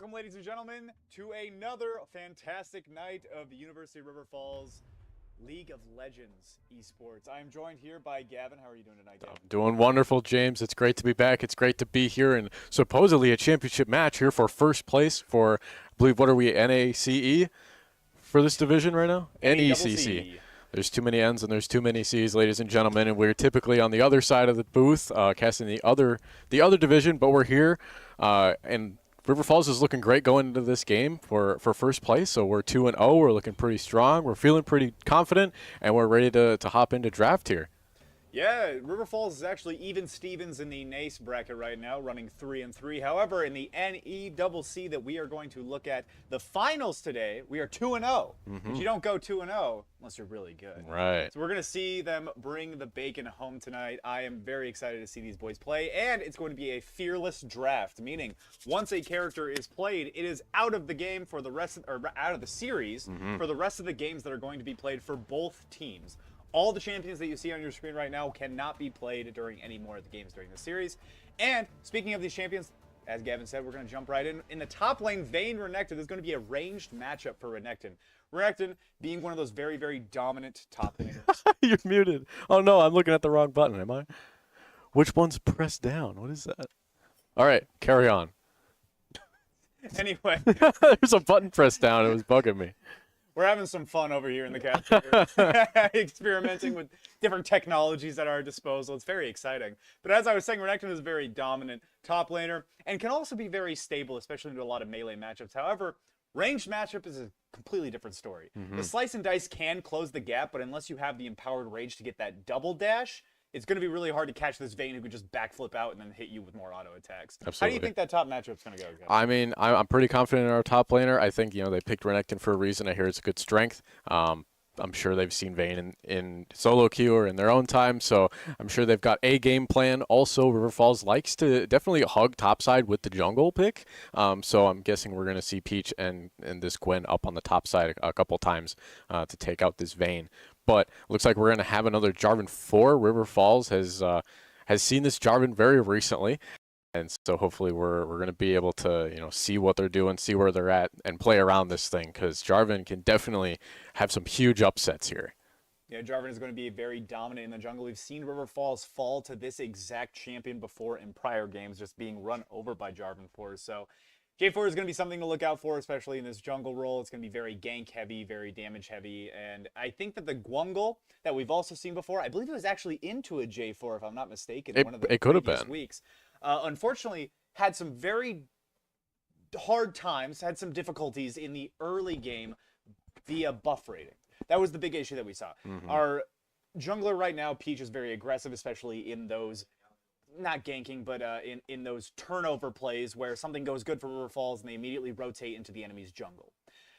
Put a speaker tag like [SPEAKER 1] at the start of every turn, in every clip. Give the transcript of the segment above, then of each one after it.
[SPEAKER 1] Welcome, ladies and gentlemen, to another fantastic night of the University of River Falls League of Legends esports. I am joined here by Gavin. How are you doing tonight, Gavin?
[SPEAKER 2] I'm doing wonderful, James. It's great to be back. It's great to be here in supposedly a championship match here for first place for, I believe, what are we, NACE for this division right now? NECC. There's too many N's and there's too many C's, ladies and gentlemen, and we're typically on the other side of the booth, casting the other division, but we're here, and River Falls is looking great going into this game for first place. So we're 2-0. We're looking pretty strong. We're feeling pretty confident, and we're ready to hop into draft here.
[SPEAKER 1] Yeah, River Falls is actually even Stevens in the NACE bracket right now, running 3-3. However, in the NECC that we are going to look at the finals today, we are 2-0. But you don't go 2-0 unless you're really good.
[SPEAKER 2] Right.
[SPEAKER 1] So we're going to see them bring the bacon home tonight. I am very excited to see these boys play, and it's going to be a fearless draft, meaning once a character is played, it is out of the game for the rest, or out of the series for the rest of the games that are going to be played for both teams. All the champions that you see on your screen right now cannot be played during any more of the games during the series. And speaking of these champions, as Gavin said, we're going to jump right in. In the top lane, Vayne Renekton, there's going to be a ranged matchup for Renekton. Renekton being one of those very, very dominant top laners.
[SPEAKER 2] You're muted. Oh, no, I'm looking at the wrong button, am I? Which one's pressed down? What is that? All right, carry on.
[SPEAKER 1] Anyway.
[SPEAKER 2] There's a button pressed down. It was bugging me.
[SPEAKER 1] We're having some fun over here in the cafeteria, experimenting with different technologies at our disposal. It's very exciting. But as I was saying, Renekton is a very dominant top laner and can also be very stable, especially into a lot of melee matchups. However, ranged matchup is a completely different story. The slice and dice can close the gap, but unless you have the empowered rage to get that double dash, it's going to be really hard to catch this Vayne who could just backflip out and then hit you with more auto attacks.
[SPEAKER 2] Absolutely.
[SPEAKER 1] How do you think that top matchup's going to go? Guys?
[SPEAKER 2] I mean, I'm pretty confident in our top laner. I think, you know, they picked Renekton for a reason. I hear it's a good strength. I'm sure they've seen Vayne in solo queue or in their own time, so I'm sure they've got a game plan. Also, River Falls likes to definitely hug topside with the jungle pick, so I'm guessing we're going to see Peach and this Gwen up on the top side a couple times to take out this Vayne. But looks like we're going to have another Jarvan 4. River Falls has seen this Jarvan very recently, and so hopefully we're going to be able to, you know, see what they're doing, see where they're at, and play around this thing, because Jarvan can definitely have some huge upsets here.
[SPEAKER 1] Yeah, Jarvan is going to be very dominant in the jungle. We've seen River Falls fall to this exact champion before in prior games, just being run over by Jarvan 4. So J4 is going to be something to look out for, especially in this jungle role. It's going to be very gank heavy, very damage heavy, and I think that the Gwungle that we've also seen before, I believe it was actually into a J4 if I'm not mistaken, in one of the
[SPEAKER 2] it could have
[SPEAKER 1] previous
[SPEAKER 2] been.
[SPEAKER 1] weeks. Unfortunately, had some very hard times, had some difficulties in the early game via buff rating. That was the big issue that we saw. Our jungler right now, Peach, is very aggressive, especially in those, not ganking, but in those turnover plays where something goes good for River Falls and they immediately rotate into the enemy's jungle.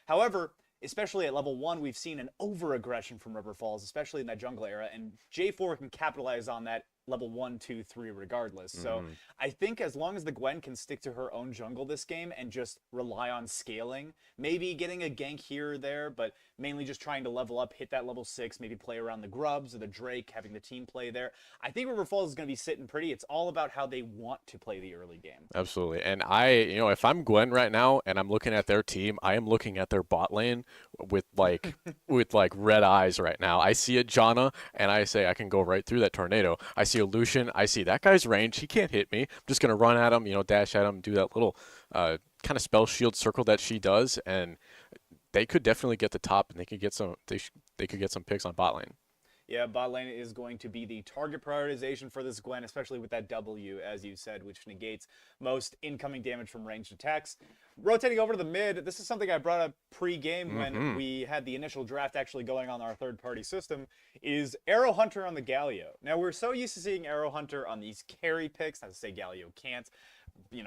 [SPEAKER 1] However, especially at level 1, we've seen an over-aggression from River Falls, especially in that jungle era, and J4 can capitalize on that level 1, 2, 3 regardless. So I think as long as the Gwen can stick to her own jungle this game and just rely on scaling, maybe getting a gank here or there, but mainly just trying to level up, hit that level 6, maybe play around the Grubs or the Drake, having the team play there. I think River Falls is going to be sitting pretty. It's all about how they want to play the early game.
[SPEAKER 2] Absolutely. And if I'm Gwen right now and I'm looking at their team, I am looking at their bot lane with like red eyes right now. I see a Janna and I say I can go right through that tornado. I see a Lucian. I see that guy's range. He can't hit me. I'm just going to run at him, dash at him, do that little kind of spell shield circle that she does, and they could definitely get the top, and they could get some picks on bot lane.
[SPEAKER 1] Yeah, bot lane is going to be the target prioritization for this Gwen, especially with that W, as you said, which negates most incoming damage from ranged attacks. Rotating over to the mid, this is something I brought up pre-game when we had the initial draft actually going on our third-party system, is Arrow Hunter on the Galio. Now, we're so used to seeing Arrow Hunter on these carry picks, not to say Galio can't,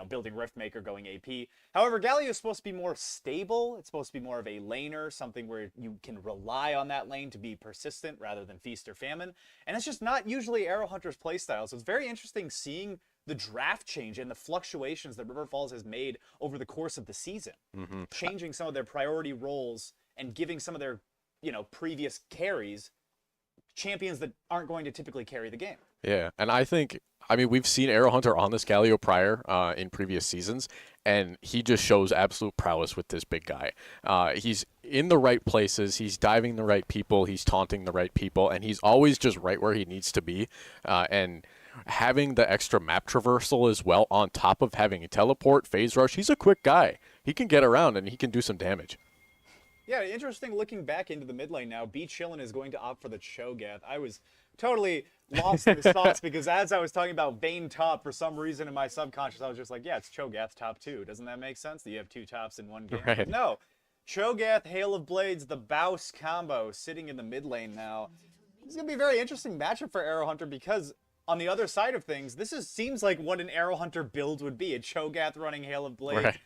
[SPEAKER 1] building Riftmaker, going AP. However, Galio is supposed to be more stable. It's supposed to be more of a laner, something where you can rely on that lane to be persistent rather than feast or famine. And it's just not usually Arrow Hunter's playstyle. So it's very interesting seeing the draft change and the fluctuations that River Falls has made over the course of the season. Changing some of their priority roles and giving some of their, previous carries champions that aren't going to typically carry the game.
[SPEAKER 2] Yeah, and I think, we've seen Arrow Hunter on this Galio prior in previous seasons, and he just shows absolute prowess with this big guy. He's in the right places, he's diving the right people, he's taunting the right people, and he's always just right where he needs to be. And having the extra map traversal as well, on top of having a teleport, phase rush, he's a quick guy. He can get around and he can do some damage.
[SPEAKER 1] Yeah, interesting looking back into the mid lane now. B Chillin is going to opt for the Cho'Gath. I was totally lost in his thoughts because as I was talking about Vayne top, for some reason in my subconscious, I was just like, yeah, it's Cho'Gath top 2. Doesn't that make sense that you have 2 tops in one game?
[SPEAKER 2] Right.
[SPEAKER 1] But no, Cho'Gath, Hail of Blades, the Baus combo sitting in the mid lane now. This is going to be a very interesting matchup for Arrow Hunter because on the other side of things, this seems like what an Arrow Hunter build would be. A Cho'Gath running Hail of Blades.
[SPEAKER 2] Right.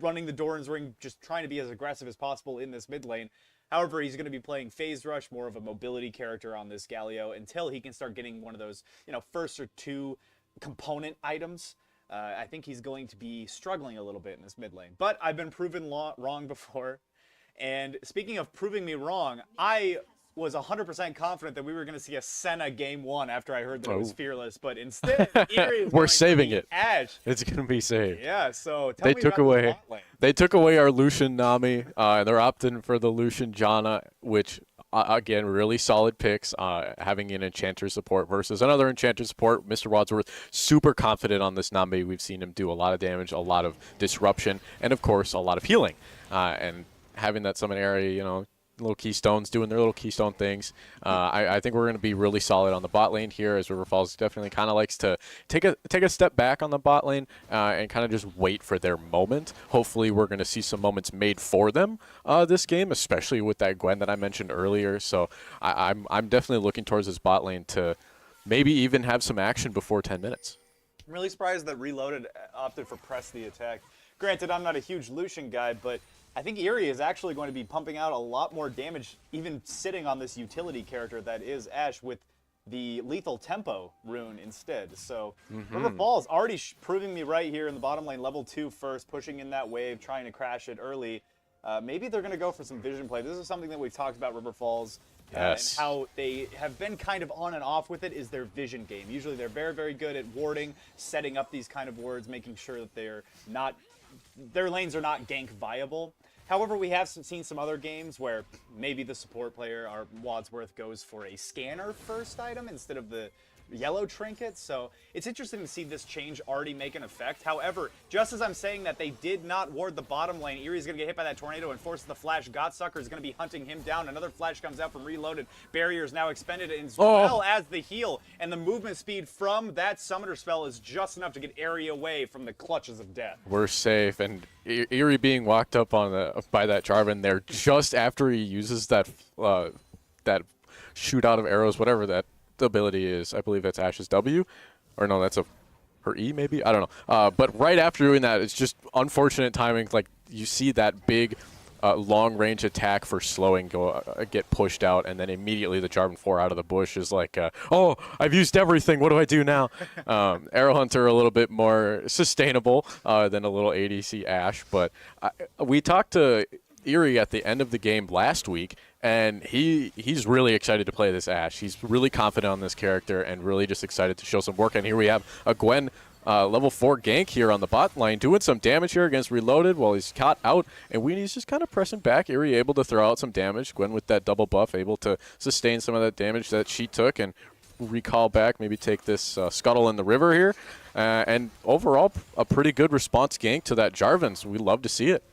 [SPEAKER 1] Running the Doran's Ring, just trying to be as aggressive as possible in this mid lane. However, he's going to be playing Phase Rush, more of a mobility character on this Galio, until he can start getting one of those, first or 2 component items. I think he's going to be struggling a little bit in this mid lane. But I've been proven wrong before. And speaking of proving me wrong, I was 100% confident that we were going to see a Senna game 1 after I heard that it was Fearless, but instead, Eerie is
[SPEAKER 2] we're saving it.
[SPEAKER 1] Ash.
[SPEAKER 2] It's going to be saved.
[SPEAKER 1] Yeah, so tell
[SPEAKER 2] they
[SPEAKER 1] me
[SPEAKER 2] took
[SPEAKER 1] about
[SPEAKER 2] away
[SPEAKER 1] the bot lane.
[SPEAKER 2] They took away our Lucian Nami, and they're opting for the Lucian Janna, which again, really solid picks. Having an Enchanter support versus another Enchanter support, Mr. Wadsworth, super confident on this Nami. We've seen him do a lot of damage, a lot of disruption, and of course, a lot of healing. And having that summon area, little keystones doing their little keystone things. I think we're going to be really solid on the bot lane here, as River Falls definitely kind of likes to take a step back on the bot lane and kind of just wait for their moment. Hopefully we're going to see some moments made for them this game, especially with that Gwen that I mentioned earlier. So I'm definitely looking towards this bot lane to maybe even have some action before 10 minutes.
[SPEAKER 1] I'm really surprised that Reloaded opted for press the attack. Granted, I'm not a huge Lucian guy, but I think Eerie is actually going to be pumping out a lot more damage, even sitting on this utility character that is Ashe with the Lethal Tempo rune instead. So River Falls already proving me right here in the bottom lane, level 2 first, pushing in that wave, trying to crash it early. Maybe they're going to go for some vision play. This is something that we've talked about River Falls and how they have been kind of on and off with it is their vision game. Usually they're very, very good at warding, setting up these kind of wards, making sure that their lanes are not gank viable. However, we have seen some other games where maybe the support player, our Wadsworth, goes for a scanner first item instead of the yellow trinkets. So it's interesting to see this change already make an effect. However, just as I'm saying that they did not ward the bottom lane, Erie's going to get hit by that tornado and forces the flash. Godsucker is going to be hunting him down. Another flash comes out from Reloaded. Barrier is now expended as well as the heal. And the movement speed from that summoner spell is just enough to get Erie away from the clutches of death.
[SPEAKER 2] We're safe. And Erie being walked up on by that Jarvan there just after he uses that that shootout of arrows, whatever that ability is. I believe that's Ash's W. Or no, that's her E maybe? I don't know. But right after doing that, it's just unfortunate timing. Like, you see that big long-range attack for slowing get pushed out, and then immediately the Jarvan 4 out of the bush is like, oh, I've used everything. What do I do now? Arrow Hunter a little bit more sustainable than a little ADC Ashe. But we talked to Erie at the end of the game last week, and he's really excited to play this Ashe. He's really confident on this character and really just excited to show some work. And here we have a Gwen level 4 gank here on the bot lane, doing some damage here against Reloaded while he's caught out, and Weenie's just kind of pressing back. Erie able to throw out some damage. Gwen with that double buff, able to sustain some of that damage that she took and recall back, maybe take this scuttle in the river here. And overall, a pretty good response gank to that Jarvan, so we love to see it.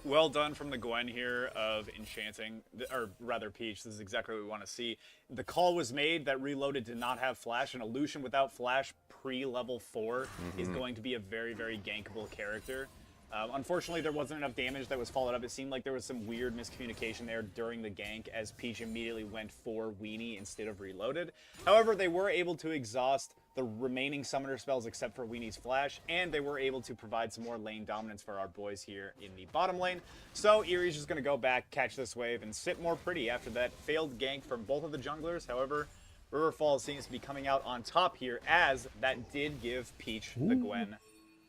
[SPEAKER 1] Well done from the Gwen here of enchanting, or rather Peach. This is exactly what we want to see. The call was made that Reloaded did not have Flash, and a Lucian without Flash pre-level 4 is going to be a very, very gankable character. Unfortunately, there wasn't enough damage that was followed up. It seemed like there was some weird miscommunication there during the gank as Peach immediately went for Weenie instead of Reloaded. However, they were able to exhaust the remaining summoner spells except for Weenie's Flash, and they were able to provide some more lane dominance for our boys here in the bottom lane. So Erie's just going to go back, catch this wave, and sit more pretty after that failed gank from both of the junglers. However, River Falls seems to be coming out on top here, as that did give Peach the Gwen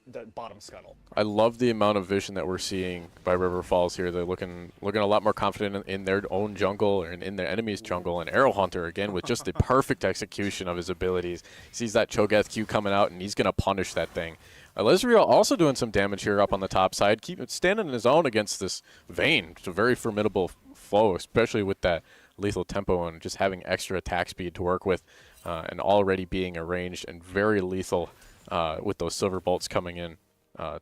[SPEAKER 1] the bottom scuttle.
[SPEAKER 2] I love the amount of vision that we're seeing by River Falls here. They're looking a lot more confident in their own jungle and in their enemy's jungle. And Arrow Hunter, again, with just the perfect execution of his abilities. He sees that Cho'Gath Q coming out, and he's going to punish that thing. Lesriel also doing some damage here up on the top side. Keep standing in his own against this Vayne. It's a very formidable foe, especially with that lethal tempo and just having extra attack speed to work with, and already being arranged and very lethal with those silver bolts coming in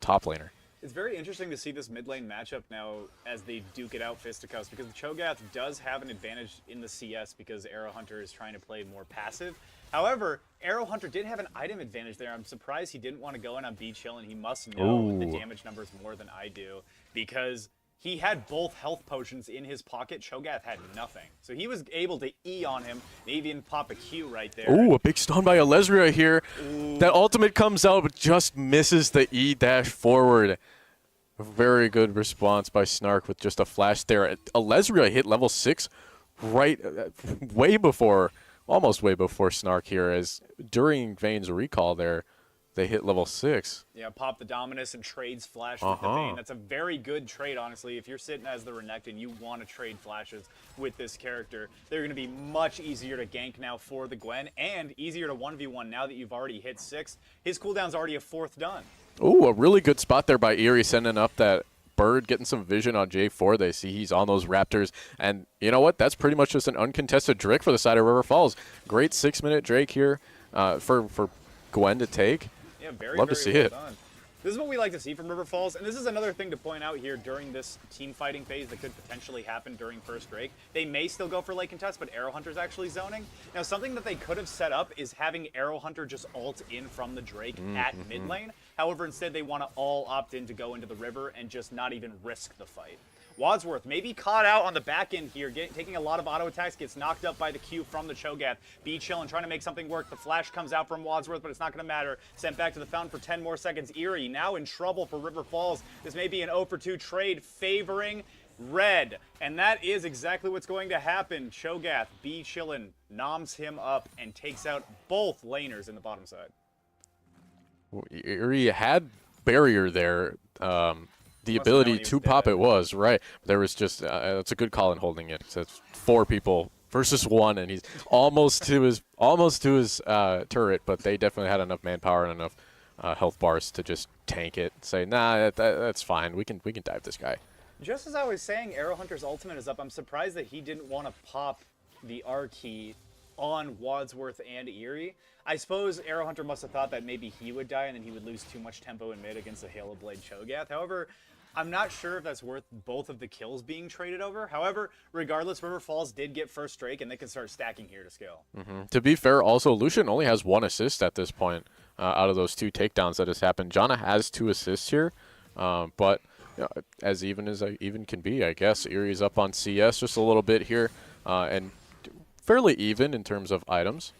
[SPEAKER 2] top laner.
[SPEAKER 1] It's very interesting to see this mid lane matchup now as they duke it out fisticuffs, because the Cho'Gath does have an advantage in the CS because Arrow Hunter is trying to play more passive. However, Arrow Hunter did have an item advantage there. I'm surprised he didn't want to go in on B Chill, and he must know the damage numbers more than I do, because he had both health potions in his pocket. Cho'Gath had nothing. So he was able to E on him, and even pop a Q right there.
[SPEAKER 2] Ooh, a big stun by Alezria here. Ooh. That ultimate comes out, but just misses the E dash forward. A very good response by Snark with just a flash there. Alezria hit level 6 right almost way before Snark here, as during Vayne's recall there, they hit level 6.
[SPEAKER 1] Yeah, pop the Dominus and trades Flash with the Vayne. That's a very good trade, honestly. If you're sitting as the Renekton and you want to trade Flashes with this character, they're going to be much easier to gank now for the Gwen, and easier to 1v1 now that you've already hit 6. His cooldown's already a 4th done.
[SPEAKER 2] Ooh, a really good spot there by Erie, sending up that bird, getting some vision on J4. They see he's on those Raptors, and you know what? That's pretty much just an uncontested Drake for the side of River Falls. Great 6-minute Drake here for Gwen to take.
[SPEAKER 1] Yeah, very,
[SPEAKER 2] love to see it.
[SPEAKER 1] Done. This is what we like to see from River Falls, and this is another thing to point out here during this team fighting phase that could potentially happen during first Drake. They may still go for late contest, but Arrow Hunter's actually zoning. Now, something that they could have set up is having Arrow Hunter just ult in from the Drake at mid lane. However, instead they want to all opt in to go into the river and just not even risk the fight. Wadsworth maybe caught out on the back end here, taking a lot of auto attacks, gets knocked up by the Q from the Cho'Gath. B chilling, trying to make something work. The flash comes out from Wadsworth, but it's not going to matter. Sent back to the fountain for 10 more seconds. Erie now in trouble for River Falls. This may be an 0 for 2 trade favoring red, and that is exactly what's going to happen. Cho'Gath, B chillin', noms him up and takes out both laners in the bottom side.
[SPEAKER 2] Erie had barrier there. The ability to pop it was, right. There was just, it's a good call in holding it. So it's 4 people versus 1, and he's almost to his turret, but they definitely had enough manpower and enough health bars to just tank it. Say, nah, that's fine. We can dive this guy.
[SPEAKER 1] Just as I was saying, Arrow Hunter's ultimate is up. I'm surprised that he didn't want to pop the R key on Wadsworth and Eerie. I suppose Arrow Hunter must have thought that maybe he would die and then he would lose too much tempo in mid against the Halo Blade Cho'Gath. However, I'm not sure if that's worth both of the kills being traded over. However, regardless, River Falls did get first Drake, and they can start stacking here to scale.
[SPEAKER 2] To be fair, also, Lucian only has 1 assist at this point out of those 2 takedowns that has happened. Janna has 2 assists here, but you know, as even can be, I guess. Erie's up on CS just a little bit here, and fairly even in terms of items.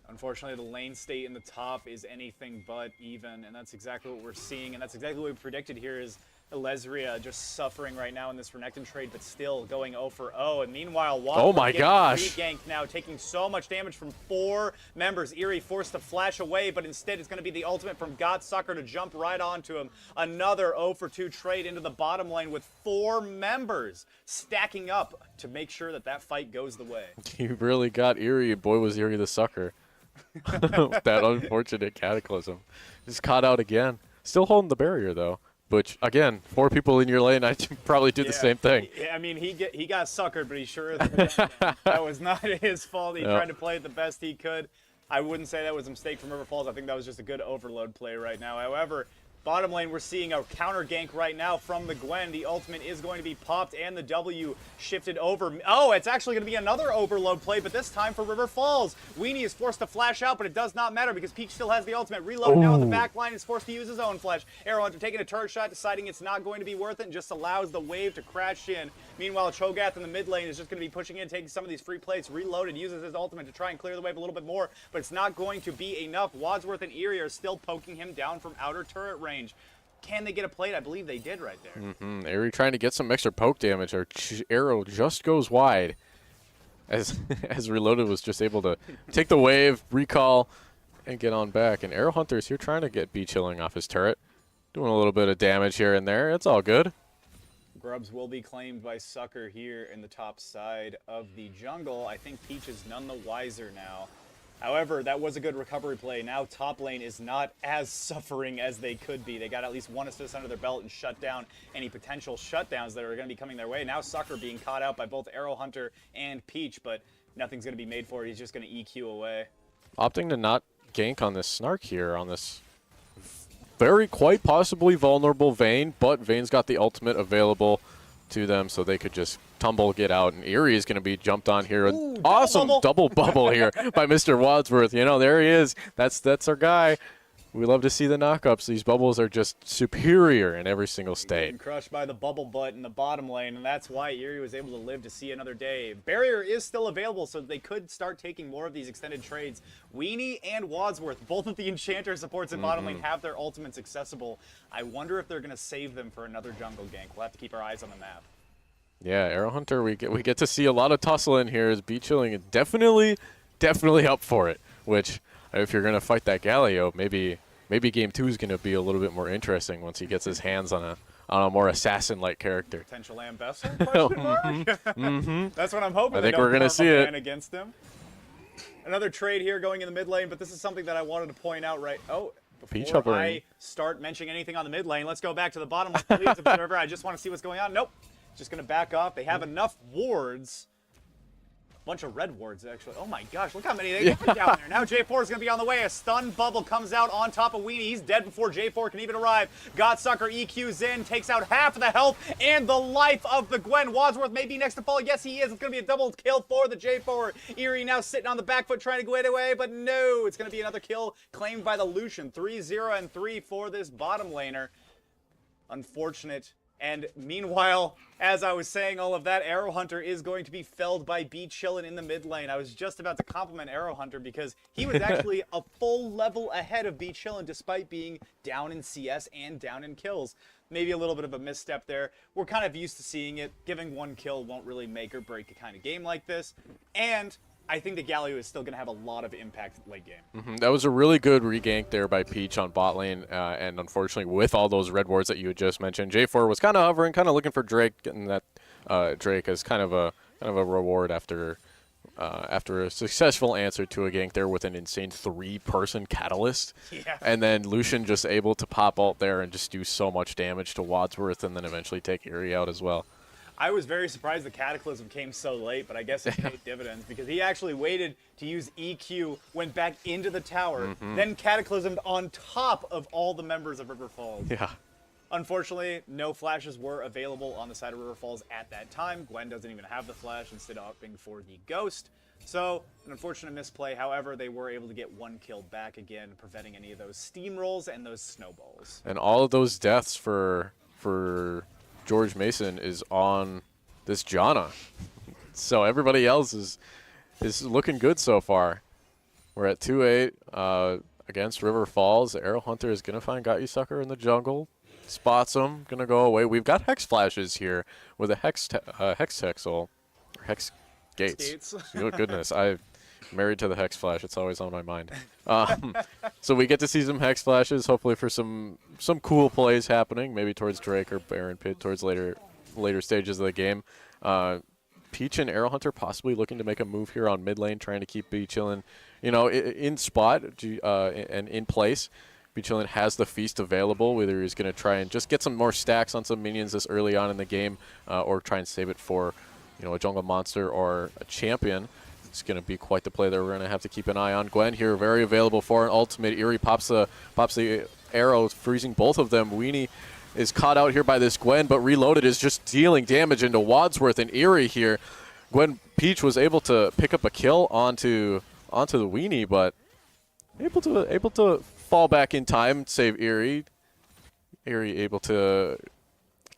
[SPEAKER 1] Unfortunately, the lane state in the top is anything but even, and that's exactly what we're seeing, and that's exactly what we predicted here is Elezria just suffering right now in this Renekton trade, but still going 0 for 0. And meanwhile,
[SPEAKER 2] oh my gosh,
[SPEAKER 1] ganked now, taking so much damage from 4 members. Eerie forced to flash away, but instead it's going to be the ultimate from Godsucker to jump right onto him. Another 0 for 2 trade into the bottom lane with 4 members stacking up to make sure that that fight goes the way.
[SPEAKER 2] You really got Eerie. Boy, was Eerie the sucker. That unfortunate cataclysm. Just caught out again. Still holding the barrier, though. Which, again, 4 people in your lane, I probably do the same thing.
[SPEAKER 1] I mean, he got suckered, but he sure is. That was not his fault. He tried to play it the best he could. I wouldn't say that was a mistake from River Falls. I think that was just a good overload play right now. However, bottom lane, we're seeing a counter gank right now from the Gwen. The ultimate is going to be popped, and the W shifted over. Oh, it's actually going to be another overload play, but this time for River Falls. Weenie is forced to flash out, but it does not matter because Peach still has the ultimate. Reload now in the back line, is forced to use his own flash. Arrow Hunter taking a turret shot, deciding it's not going to be worth it, and just allows the wave to crash in. Meanwhile, Cho'Gath in the mid lane is just going to be pushing in, taking some of these free plates. Reloaded, uses his ultimate to try and clear the wave a little bit more, but it's not going to be enough. Wadsworth and Eerie are still poking him down from outer turret range. Can they get a plate? I believe they did right there.
[SPEAKER 2] Eerie trying to get some extra poke damage. Our arrow just goes wide. As Reloaded was just able to take the wave, recall, and get on back. And Arrow Hunter's here trying to get B-chilling off his turret. Doing a little bit of damage here and there. It's all good.
[SPEAKER 1] Grubs will be claimed by Sucker here in the top side of the jungle. I think Peach is none the wiser now. However, that was a good recovery play. Now top lane is not as suffering as they could be. They got at least 1 assist under their belt and shut down any potential shutdowns that are going to be coming their way. Now Sucker being caught out by both Arrow Hunter and Peach, but nothing's going to be made for it. He's just going to EQ away.
[SPEAKER 2] Opting to not gank on this Snark here, on this very quite possibly vulnerable Vayne, but Vayne's got the ultimate available to them, so they could just tumble, get out, and Eerie is going to be jumped on here.
[SPEAKER 1] Ooh,
[SPEAKER 2] awesome double bubble here by Mr. Wadsworth. You know, there he is. That's our guy. We love to see the knockups. These bubbles are just superior in every single state.
[SPEAKER 1] Crushed by the bubble butt in the bottom lane, and that's why Eerie was able to live to see another day. Barrier is still available, so they could start taking more of these extended trades. Weenie and Wadsworth, both of the Enchanter supports in bottom lane, have their ultimates accessible. I wonder if they're going to save them for another jungle gank. We'll have to keep our eyes on the map.
[SPEAKER 2] Yeah, Arrow Hunter, we get to see a lot of tussle in here. As B-chilling is definitely up for it. Which, if you're going to fight that Galio, maybe game 2 is going to be a little bit more interesting once he gets his hands on a more assassin-like character.
[SPEAKER 1] Potential ambassador? That's what I'm hoping.
[SPEAKER 2] I think we're going to see it
[SPEAKER 1] against him. Another trade here going in the mid lane, but this is something that I wanted to point out before I start mentioning anything on the mid lane. Let's go back to the bottom lane. Please, observer. I just want to see what's going on. Nope. Just going to back off. They have enough wards. Bunch of red wards, actually. Oh my gosh, look how many they got down there. Now J4 is going to be on the way. A stun bubble comes out on top of Weenie. He's dead before J4 can even arrive. Godsucker EQs in, takes out half of the health and the life of the Gwen. Wadsworth may be next to fall. Yes, he is. It's going to be a double kill for the J4. Eerie now sitting on the back foot trying to get away, but no. It's going to be another kill claimed by the Lucian. 3-0 and 3 for this bottom laner. Unfortunate. And meanwhile, as I was saying all of that, Arrow Hunter is going to be felled by B-Chillin in the mid lane. I was just about to compliment Arrow Hunter because he was actually a full level ahead of B-Chillin despite being down in CS and down in kills. Maybe a little bit of a misstep there. We're kind of used to seeing it. Giving 1 kill won't really make or break a kind of game like this. And I think the Galio is still going to have a lot of impact late game.
[SPEAKER 2] That was a really good regank there by Peach on bot lane, and unfortunately with all those red wards that you had just mentioned, J4 was kind of hovering, kind of looking for Drake, getting that Drake as kind of a reward after a successful answer to a gank there with an insane 3-person catalyst.
[SPEAKER 1] Yeah.
[SPEAKER 2] And then Lucian just able to pop ult there and just do so much damage to Wadsworth and then eventually take Eerie out as well.
[SPEAKER 1] I was very surprised the Cataclysm came so late, but I guess it paid dividends because he actually waited to use EQ, went back into the tower, then Cataclysmed on top of all the members of River Falls.
[SPEAKER 2] Yeah.
[SPEAKER 1] Unfortunately, no flashes were available on the side of River Falls at that time. Gwen doesn't even have the flash, instead opting for the Ghost. So, an unfortunate misplay. However, they were able to get one kill back again, preventing any of those steamrolls and those snowballs.
[SPEAKER 2] And all of those deaths for George Mason is on this Janna. So everybody else is looking good so far. We're at 2-8 against River Falls. The Arrow Hunter is going to find Got You Sucker in the jungle. Spots him, going to go away. We've got Hex Flashes here with a Hex Texel, or Hex Gates. Oh, goodness, I'm married to the Hex Flash. It's always on my mind. So we get to see some Hex Flashes, hopefully for some cool plays happening, maybe towards Drake or Baron Pit towards later stages of the game. Peach and Arrow Hunter possibly looking to make a move here on mid lane, trying to keep B Chillin', in spot and in place. B Chillin' has the feast available, whether he's going to try and just get some more stacks on some minions this early on in the game, or try and save it for, a jungle monster or a champion. It's going to be quite the play that we're going to have to keep an eye on. Gwen here, very available for an ultimate. Eerie pops the arrow, freezing both of them. Weenie is caught out here by this Gwen, but Reloaded is just dealing damage into Wadsworth and Eerie here. Peach was able to pick up a kill onto the Weenie, but able to fall back in time, save Eerie. Eerie able to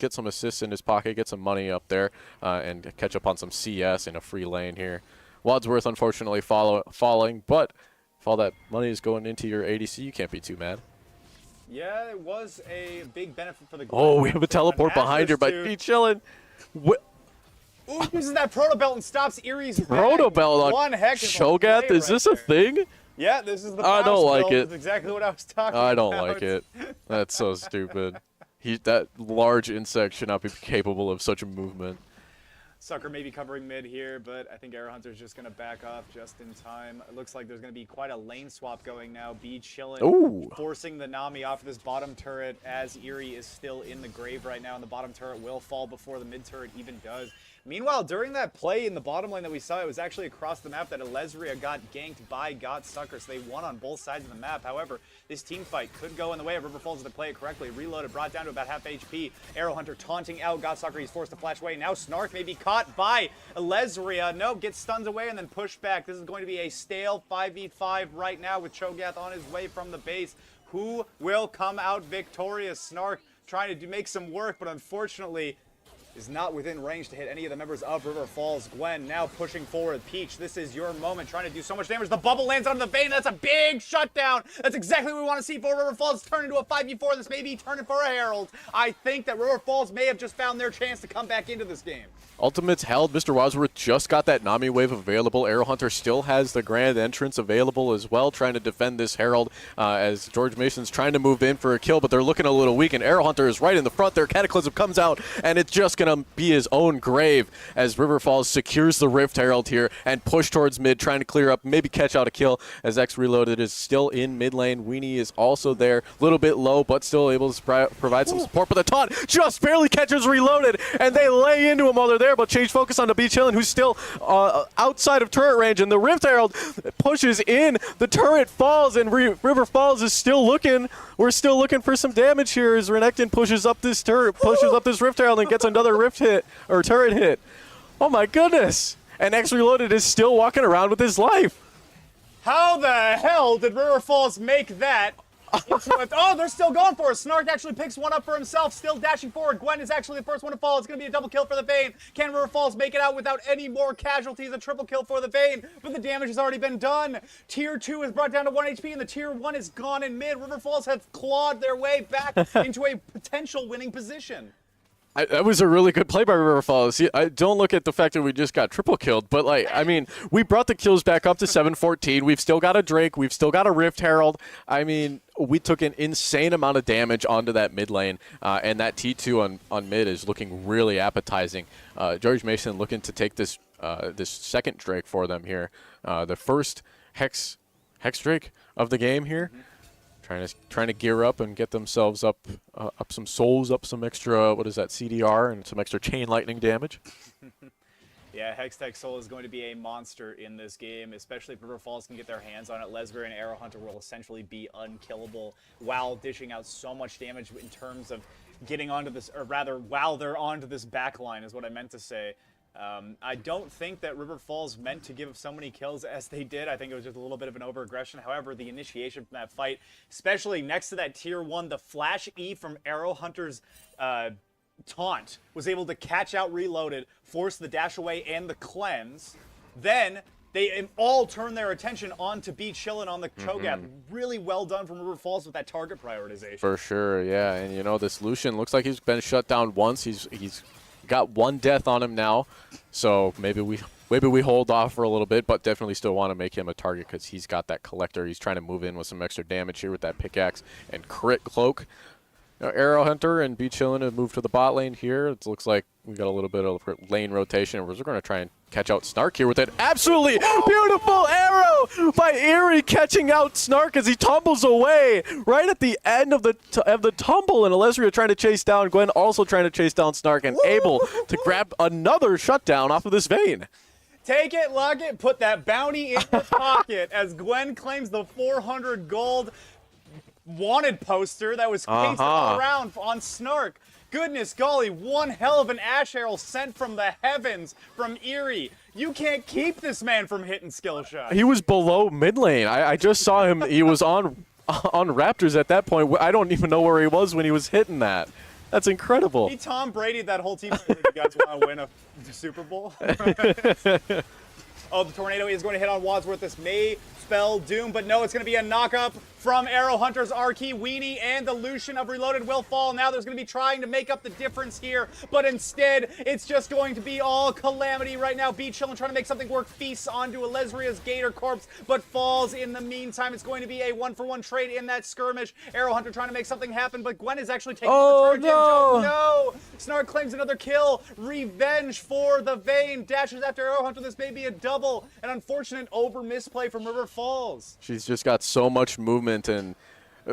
[SPEAKER 2] get some assists in his pocket, get some money up there, and catch up on some CS in a free lane here. Wadsworth unfortunately falling, but if all that money is going into your ADC, you can't be too mad.
[SPEAKER 1] Yeah, it was a big benefit for the Gwen.
[SPEAKER 2] Oh, we have a teleport behind her by Peach Chillin'.
[SPEAKER 1] Ooh, uses that Proto Belt and stops Eerie's
[SPEAKER 2] Proto Belt on
[SPEAKER 1] one heck
[SPEAKER 2] Shogath? Is this a thing?
[SPEAKER 1] Yeah, this is the
[SPEAKER 2] I don't like it.
[SPEAKER 1] That's exactly what I was talking about.
[SPEAKER 2] I don't like it. That's so stupid. That large insect should not be capable of such a movement.
[SPEAKER 1] Sucker may be covering mid here, but I think Arrow Hunter's just going to back off just in time. It looks like there's going to be quite a lane swap going now. B Chillin', forcing the Nami off of this bottom turret as Eerie is still in the grave right now, and the bottom turret will fall before the mid turret even does. Meanwhile, during that play in the bottom lane that we saw, it was actually across the map that Alesria got ganked by Got Sucker, so they won on both sides of the map. However, this team fight could go in the way of River Falls if they play it correctly. Reloaded, brought down to about half HP. Arrow Hunter taunting out Got Sucker. He's forced to flash away. Now Snark may be caught by Alesria. Nope, gets stunned away and then pushed back. This is going to be a stale 5v5 right now with Cho'Gath on his way from the base. Who will come out victorious? Snark trying to make some work, but unfortunately is not within range to hit any of the members of River Falls. Gwen now pushing forward. Peach, this is your moment, trying to do so much damage. The bubble lands on the Vayne. That's a big shutdown. That's exactly what we want to see for River Falls turn into a 5v4. This may be turning for a Herald. I think that River Falls may have just found their chance to come back into this game.
[SPEAKER 2] Ultimates held. Mr. Wadsworth just got that Nami wave available. Arrow Hunter still has the Grand Entrance available as well, trying to defend this Herald as George Mason's trying to move in for a kill, but they're looking a little weak, and Arrow Hunter is right in the front there. Cataclysm comes out, and it's just going to be his own grave as River Falls secures the Rift Herald here and push towards mid, trying to clear up, maybe catch out a kill as X Reloaded is still in mid lane. Weenie is also there, a little bit low, but still able to provide some support, but the taunt just barely catches Reloaded, and they lay into him while they're there, but change focus on the B Chillin', who's still outside of turret range, and the Rift Herald pushes in. The turret falls, and River Falls is still looking. We're still looking for some damage here as Renekton pushes up this turret, pushes up this Rift Herald, and gets another Rift hit, or turret hit. Oh my goodness! And X Reloaded is still walking around with his life.
[SPEAKER 1] How the hell did River Falls make that? Oh, they're still going for it. Snark actually picks one up for himself, still dashing forward. Gwen is actually the first one to fall. It's going to be a double kill for the Vayne. Can River Falls make it out without any more casualties? A triple kill for the Vayne, but the damage has already been done. Tier 2 is brought down to 1 HP, and the Tier 1 is gone in mid. River Falls have clawed their way back into a potential winning position.
[SPEAKER 2] That was a really good play by River Falls. I don't look at the fact that we just got triple killed, but we brought the kills back up to 714. We've still got a Drake. We've still got a Rift Herald. We took an insane amount of damage onto that mid lane, and that T2 on mid is looking really appetizing. George Mason looking to take this second Drake for them here. The first Hex Drake of the game here. Trying to gear up and get themselves up some souls, up some extra, what is that, CDR, and some extra chain lightning damage.
[SPEAKER 1] Yeah, Hextech Soul is going to be a monster in this game, especially if River Falls can get their hands on it. Lesbury and Arrow Hunter will essentially be unkillable while dishing out so much damage in terms of getting onto this, or rather, while they're onto this backline is what I meant to say. I don't think that River Falls meant to give so many kills as they did. I think it was just a little bit of an over-aggression. However, the initiation from that fight, especially next to that Tier 1, the Flash E from Arrow Hunter's taunt was able to catch out Reloaded, force the dash away and the cleanse. Then they all turn their attention on to be chillin' on the Cho'Gath. Really well done from River Falls with that target prioritization.
[SPEAKER 2] For sure, yeah. And you know, this Lucian looks like he's been shut down once. He's got one death on him now, so maybe we hold off for a little bit, but definitely still want to make him a target because he's got that collector. He's trying to move in with some extra damage here with that pickaxe and crit cloak. Now, Arrow Hunter and Be Chillin' have moved to the bot lane here. It looks like we got a little bit of lane rotation. We're going to try and catch out Snark here with an absolutely beautiful arrow by Eerie, catching out Snark as he tumbles away right at the end of the tumble. And Alessria trying to chase down Gwen, also trying to chase down Snark, and able to grab another shutdown off of this Vayne.
[SPEAKER 1] Take it, lug it, put that bounty in your pocket as Gwen claims the 400 gold wanted poster that was pasted all around on Snark. Goodness golly, one hell of an Ash Herald sent from the heavens from Eerie. You can't keep this man from hitting skill shots.
[SPEAKER 2] He was below mid lane. I just saw him. He was on Raptors at that point. I don't even know where he was when he was hitting that. That's incredible.
[SPEAKER 1] He Tom Brady that whole team. You guys want to win a Super Bowl? Oh, the tornado is going to hit on Wadsworth. This may spell doom, but no, it's going to be a knock-up from Arrow Hunter's R-Key. Weenie and the Lucian of Reloaded will fall. Now there's going to be trying to make up the difference here, but instead, it's just going to be all calamity right now. Be Chillin' trying to make something work, feasts onto Alesria's Gator corpse, but falls in the meantime. It's going to be a one-for-one trade in that skirmish. Arrow Hunter trying to make something happen, but Gwen is actually taking the charge.
[SPEAKER 2] No!
[SPEAKER 1] No! Snark claims another kill. Revenge for the Vayne. Dashes after Arrow Hunter. This may be a double. An unfortunate over-misplay from River Falls.
[SPEAKER 2] She's just got so much movement, and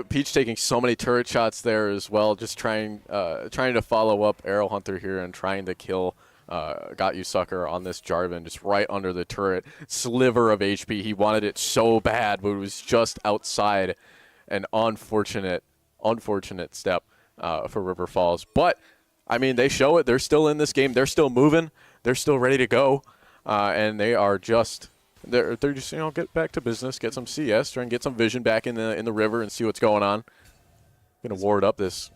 [SPEAKER 2] Peach taking so many turret shots there as well, just trying to follow up Arrow Hunter here and trying to kill Got You Sucker on this Jarvan, just right under the turret. Sliver of HP. He wanted it so bad, but it was just outside. An unfortunate step for River Falls. But, I mean, they show it. They're still in this game. They're still moving. They're still ready to go. And they are just... They're just, you know, get back to business, get some CS, try and get some vision back in the river and see what's going on. Gonna ward up this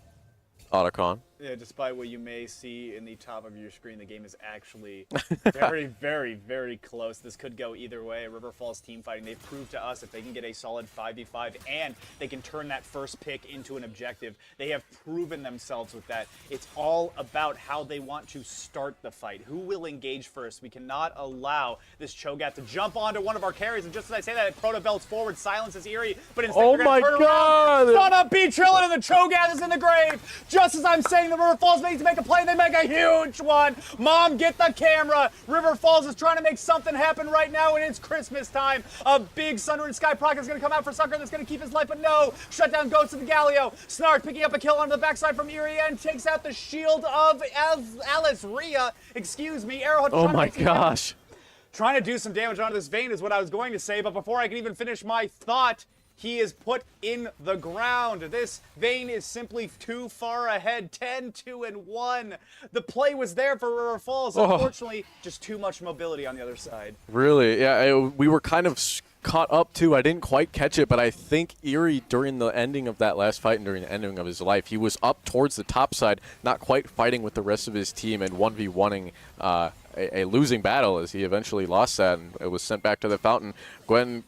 [SPEAKER 2] Otacon.
[SPEAKER 1] Yeah, despite what you may see in the top of your screen, the game is actually very, very, very close. This could go either way. River Falls team fighting, they've proved to us if they can get a solid 5v5 and they can turn that first pick into an objective, they have proven themselves with that. It's all about how they want to start the fight. Who will engage first? We cannot allow this Cho'Gath to jump onto one of our carries, and just as I say that, it Proto belts forward, silences Eerie, but instead
[SPEAKER 2] Oh
[SPEAKER 1] they're going
[SPEAKER 2] my
[SPEAKER 1] to turn
[SPEAKER 2] God!
[SPEAKER 1] around, stun up Be Trillin', and the Cho'Gath is in the grave. Just as I'm saying the River Falls needs to make a play, they make a huge one. Mom, get the camera. River Falls is trying to make something happen right now, and it's Christmas time. A big Sunder and Sky proc is going to come out for Sucker that's going to keep his life, but no. Shutdown goes to the Galio. Snark picking up a kill onto the backside from Eerie and takes out the shield of Alice Rhea. Excuse me. Arrow Hunter.
[SPEAKER 2] Oh my gosh.
[SPEAKER 1] Trying to do some damage onto this Vayne is what I was going to say, but before I can even finish my thought, he is put in the ground. This Vayne is simply too far ahead. 10-2-1. The play was there for River Falls. Unfortunately, just too much mobility on the other side.
[SPEAKER 2] Really? Yeah, we were kind of caught up too. I didn't quite catch it, but I think Eerie, during the ending of that last fight and during the ending of his life, he was up towards the top side, not quite fighting with the rest of his team and 1v1ing a losing battle as he eventually lost that and it was sent back to the fountain. Gwen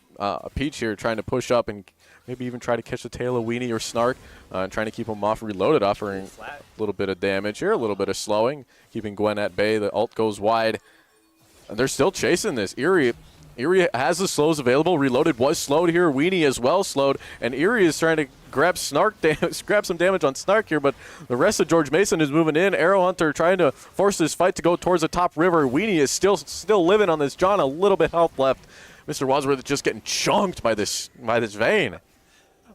[SPEAKER 2] Peach here trying to push up and maybe even try to catch the tail of Weenie or Snark and trying to keep him off Reloaded, offering a little bit of damage here, a little bit of slowing, keeping Gwen at bay. The ult goes wide. And they're still chasing this. Eerie has the slows available. Reloaded was slowed here. Weenie as well slowed. And Eerie is trying to grab grab some damage on Snark here, but the rest of George Mason is moving in. Arrow Hunter trying to force this fight to go towards the top river. Weenie is still living on this John, a little bit health left. Mr. Wadsworth is just getting chunked by this Vayne.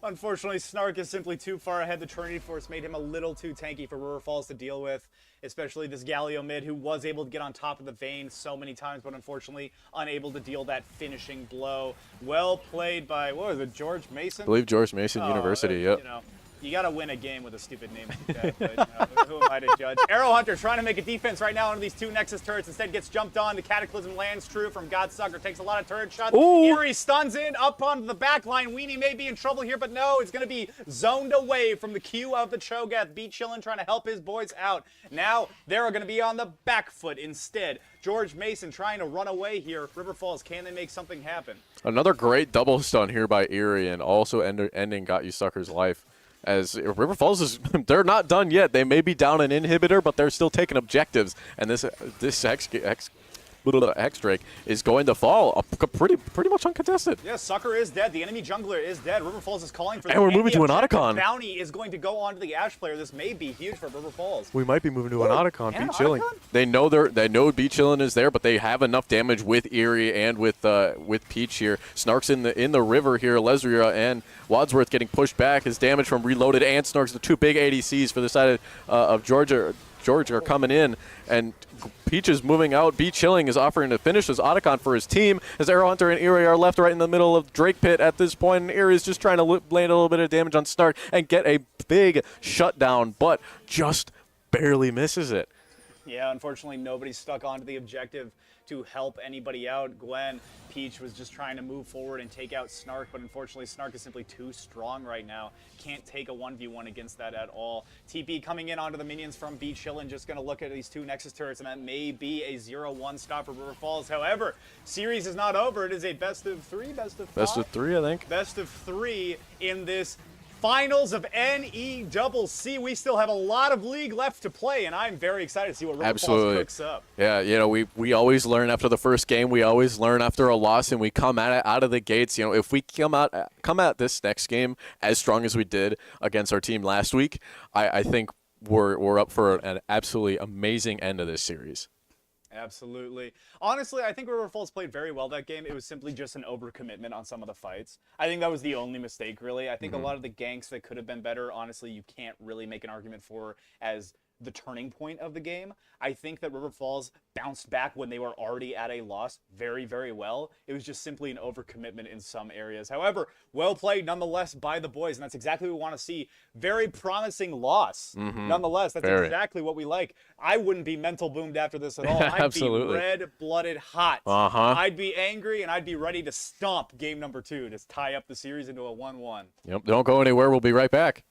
[SPEAKER 1] Unfortunately, Snark is simply too far ahead. The Trinity Force made him a little too tanky for River Falls to deal with, especially this Galio mid who was able to get on top of the Vayne so many times, but unfortunately unable to deal that finishing blow. Well played by, what was it, George Mason?
[SPEAKER 2] I believe George Mason University, yep.
[SPEAKER 1] You know, you got to win a game with a stupid name like that, but who am I to judge? Arrow Hunter trying to make a defense right now under these two Nexus turrets. Instead gets jumped on. The Cataclysm lands true from Godsucker. Takes a lot of turret shots.
[SPEAKER 2] Ooh.
[SPEAKER 1] Eerie stuns in up onto the back line. Weenie may be in trouble here, but no, it's going to be zoned away from the Q of the Cho'Gath. Be chillin' trying to help his boys out. Now they're going to be on the back foot instead. George Mason trying to run away here. River Falls, can they make something happen?
[SPEAKER 2] Another great double stun here by Eerie, and also ending Got You Sucker's life. As River Falls is, they're not done yet. They may be down an inhibitor, but they're still taking objectives. And this X-Drake is going to fall pretty much uncontested.
[SPEAKER 1] Yeah, Sucker is dead. The enemy jungler is dead. River Falls is calling for
[SPEAKER 2] and we're moving to an Otacon.
[SPEAKER 1] Bounty is going to go on to the Ashe player. This may be huge for River Falls.
[SPEAKER 2] We might be moving to an Otacon.
[SPEAKER 1] And
[SPEAKER 2] Be chilling.
[SPEAKER 1] Otacon?
[SPEAKER 2] They know Be chilling is there, but they have enough damage with Eerie and with Peach here. Snark's in the river here. Lesria and Wadsworth getting pushed back. His damage from Reloaded and Snark's the two big ADCs for the side of Georgia. George are coming in, and Peach is moving out. Be Chilling is offering to finish this Otacon for his team, as Arrow Hunter and Eerie are left right in the middle of Drake Pit at this point, and Eerie is just trying to land a little bit of damage on Snark and get a big shutdown, but just barely misses it.
[SPEAKER 1] Yeah, unfortunately, nobody's stuck onto the objective to help anybody out. Glenn, Peach was just trying to move forward and take out Snark, but unfortunately, Snark is simply too strong right now. Can't take a 1v1 against that at all. TP coming in onto the minions from Be Chillin', just going to look at these two Nexus turrets, and that may be a 0-1 stop for River Falls. However, series is not over. It is a best of three, best of five?
[SPEAKER 2] Best of three, I think.
[SPEAKER 1] Best of three in this finals of NECC. We still have a lot of league left to play, and I'm very excited to see what River Falls cooks up.
[SPEAKER 2] Yeah, you know, we always learn after the first game. We always learn after a loss, and we come at it out of the gates. You know, if we come at this next game as strong as we did against our team last week, I think we're up for an absolutely amazing end of this series.
[SPEAKER 1] Absolutely. Honestly, I think River Falls played very well that game. It was simply just an overcommitment on some of the fights. I think that was the only mistake, really. I think a lot of the ganks that could have been better, honestly, you can't really make an argument for as the turning point of the game. I think that River Falls bounced back when they were already at a loss very, very well. It was just simply an overcommitment in some areas. However, well played nonetheless by the boys, and that's exactly what we want to see. Very promising loss. Nonetheless, that's exactly what we like. I wouldn't be mental boomed after this at all. I'd be red-blooded hot. I'd be angry, and I'd be ready to stomp game number 2 to tie up the series into a 1-1.
[SPEAKER 2] Yep, don't go anywhere. We'll be right back.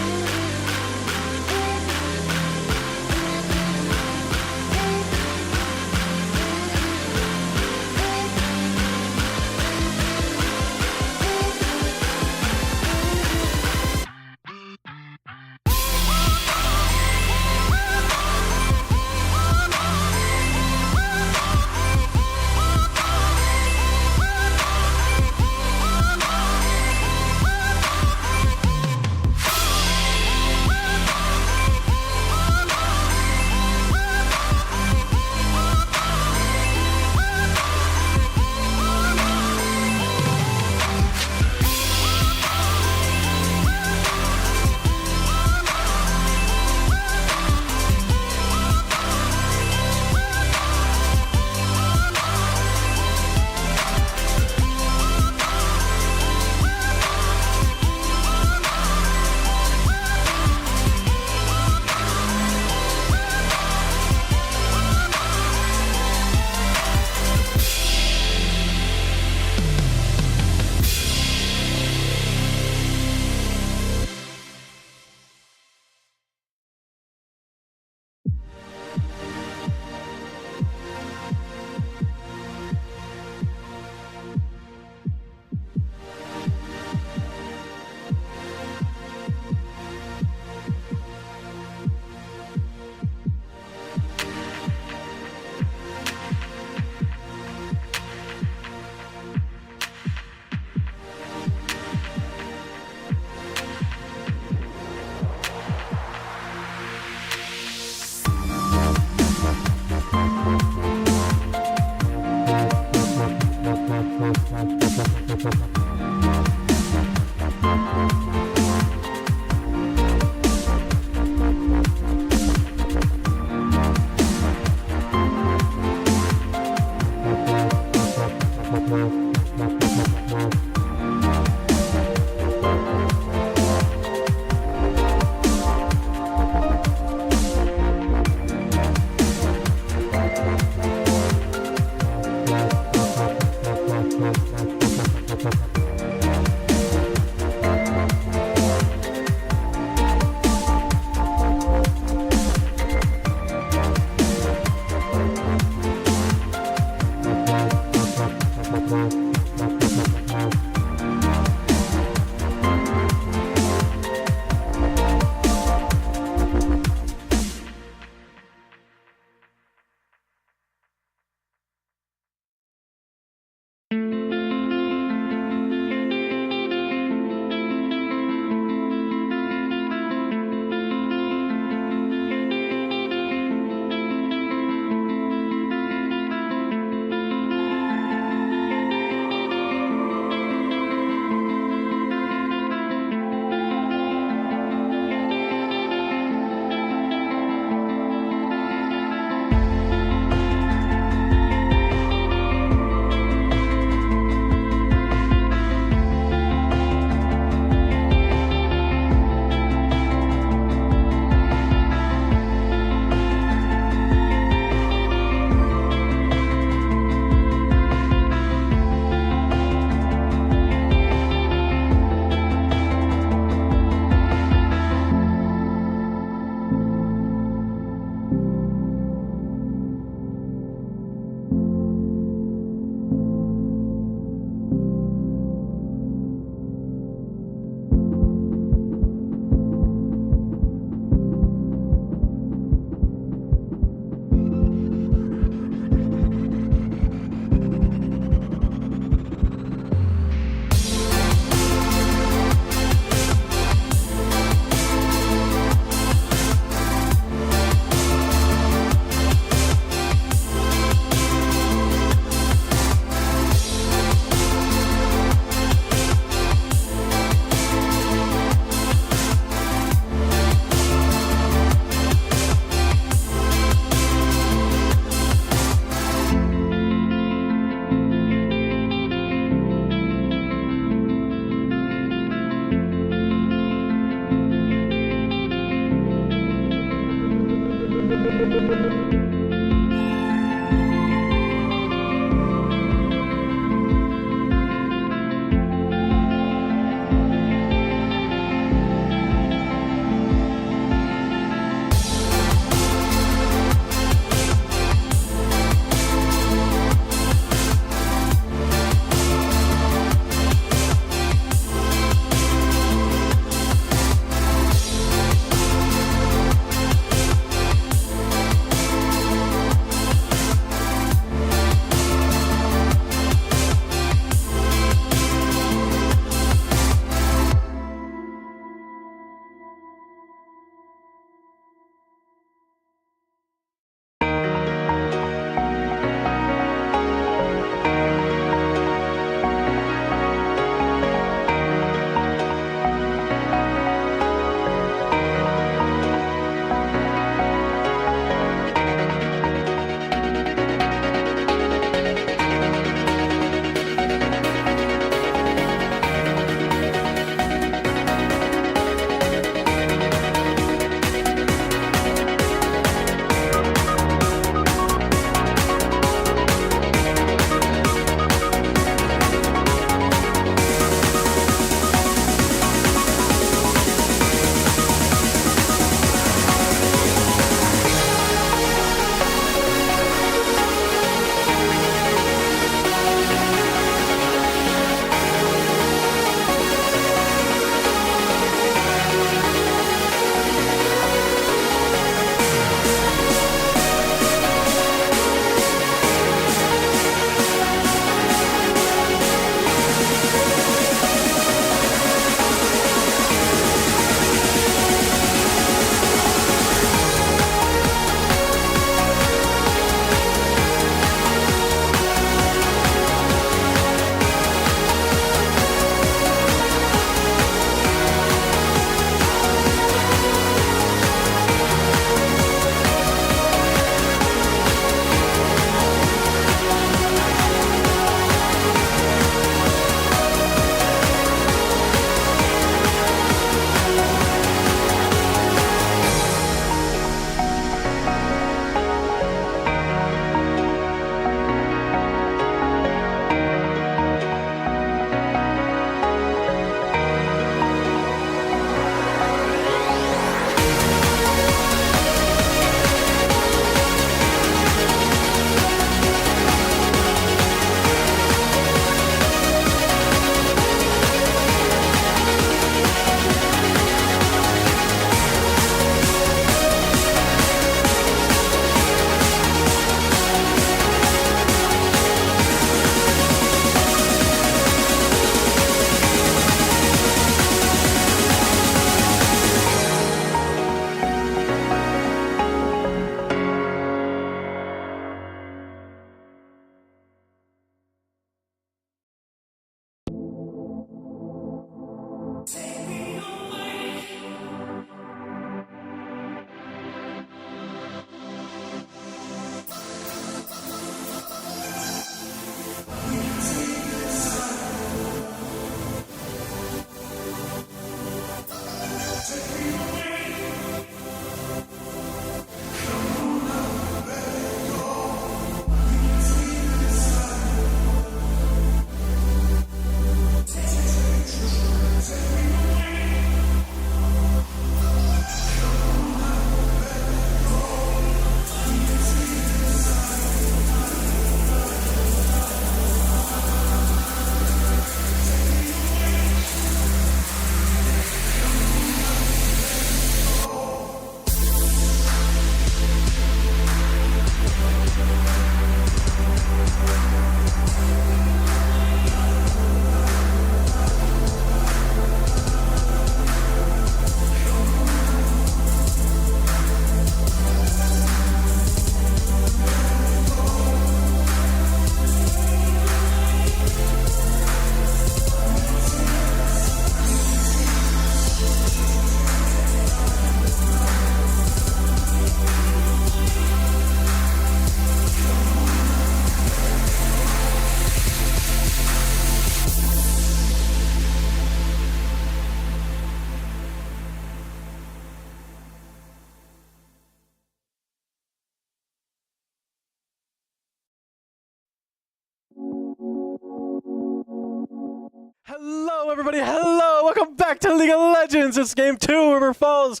[SPEAKER 2] everybody. Hello. Welcome back to League of Legends. It's Game 2, River Falls,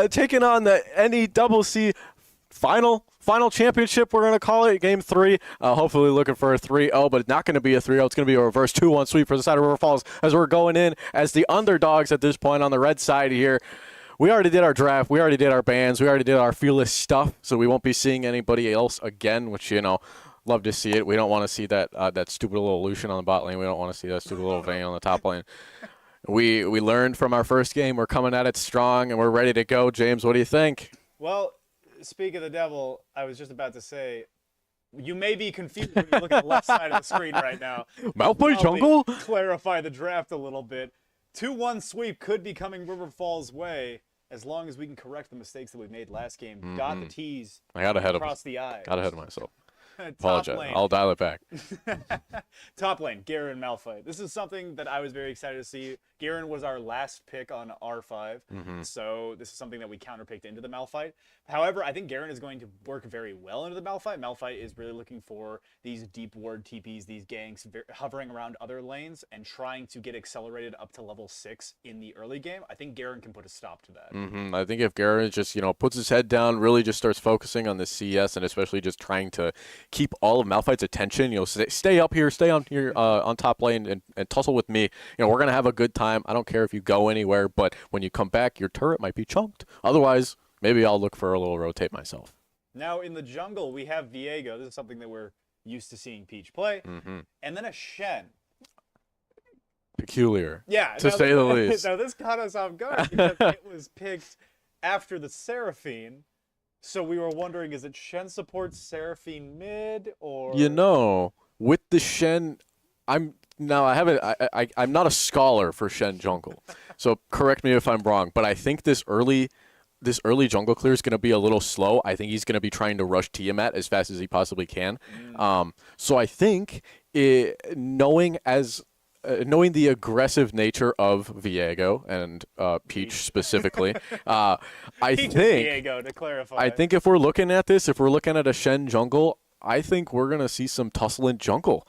[SPEAKER 2] taking on the NECC final championship, we're going to call it, Game 3. Hopefully looking for a 3-0, but it's not going to be a 3-0. It's going to be a reverse 2-1 sweep for the side of River Falls as we're going in as the underdogs at this point on the red side here. We already did our draft. We already did our bans. We already did our fearless stuff, so we won't be seeing anybody else again, which, you know, love to see it. We don't want to see that that stupid little Lucian on the bot lane. We don't want to see that stupid little Vayne on the top lane. We learned from our first game. We're coming at it strong, and we're ready to go. James, what do you think?
[SPEAKER 1] Well, speak of the devil, I was just about to say, you may be confused when you look at the left side of the screen right now.
[SPEAKER 2] Malfoy jungle?
[SPEAKER 1] Clarify the draft a little bit. 2-1 sweep could be coming River Falls' way as long as we can correct the mistakes that we made last game. Dot the T's.
[SPEAKER 2] I got ahead
[SPEAKER 1] across the I's.
[SPEAKER 2] Got ahead of myself.
[SPEAKER 1] Top
[SPEAKER 2] Apologize.
[SPEAKER 1] lane.
[SPEAKER 2] I'll dial it back.
[SPEAKER 1] Top lane, Garen Malphite. This is something that I was very excited to see. Garen was our last pick on R5, so this is something that we counterpicked into the Malphite. However, I think Garen is going to work very well into the Malphite. Malphite is really looking for these deep ward TPs, these ganks, hovering around other lanes and trying to get accelerated up to level 6 in the early game. I think Garen can put a stop to that.
[SPEAKER 2] I think if Garen just, puts his head down, really just starts focusing on the CS and especially just trying to keep all of Malphite's attention, stay up here, stay on here on top lane and tussle with me. We're going to have a good time. I don't care if you go anywhere, but when you come back, your turret might be chunked. Otherwise, maybe I'll look for a little rotate myself.
[SPEAKER 1] Now, in the jungle, we have Viego. This is something that we're used to seeing Peach play. And then a Shen.
[SPEAKER 2] Peculiar.
[SPEAKER 1] Yeah.
[SPEAKER 2] To say the least.
[SPEAKER 1] Now, this caught us off guard because it was picked after the Seraphine. So we were wondering, is it Shen supports Seraphine mid or?
[SPEAKER 2] With the Shen, I'm not a scholar for Shen jungle, so correct me if I'm wrong, but I think this early jungle clear is going to be a little slow. I think he's going to be trying to rush Tiamat as fast as he possibly can. So I think knowing the aggressive nature of Viego and Peach specifically, I
[SPEAKER 1] Viego, to clarify.
[SPEAKER 2] I think if we're looking at this, if we're looking at a Shen jungle, I think we're going to see some tussling jungle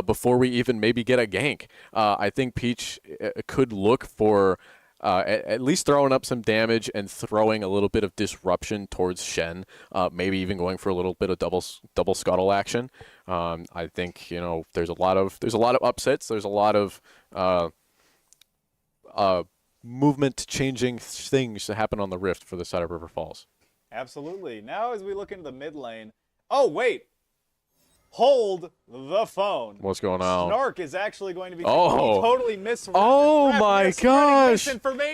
[SPEAKER 2] before we even maybe get a gank. I think Peach could look for at least throwing up some damage and throwing a little bit of disruption towards Shen, maybe even going for a little bit of double scuttle action. I think there's a lot of upsets. There's a lot of movement changing things to happen on the Rift for the side of River Falls.
[SPEAKER 1] Absolutely. Now as we look into the mid lane, oh wait. Hold the phone.
[SPEAKER 2] What's going on?
[SPEAKER 1] Snark is actually going to be totally misread.
[SPEAKER 2] Oh my gosh.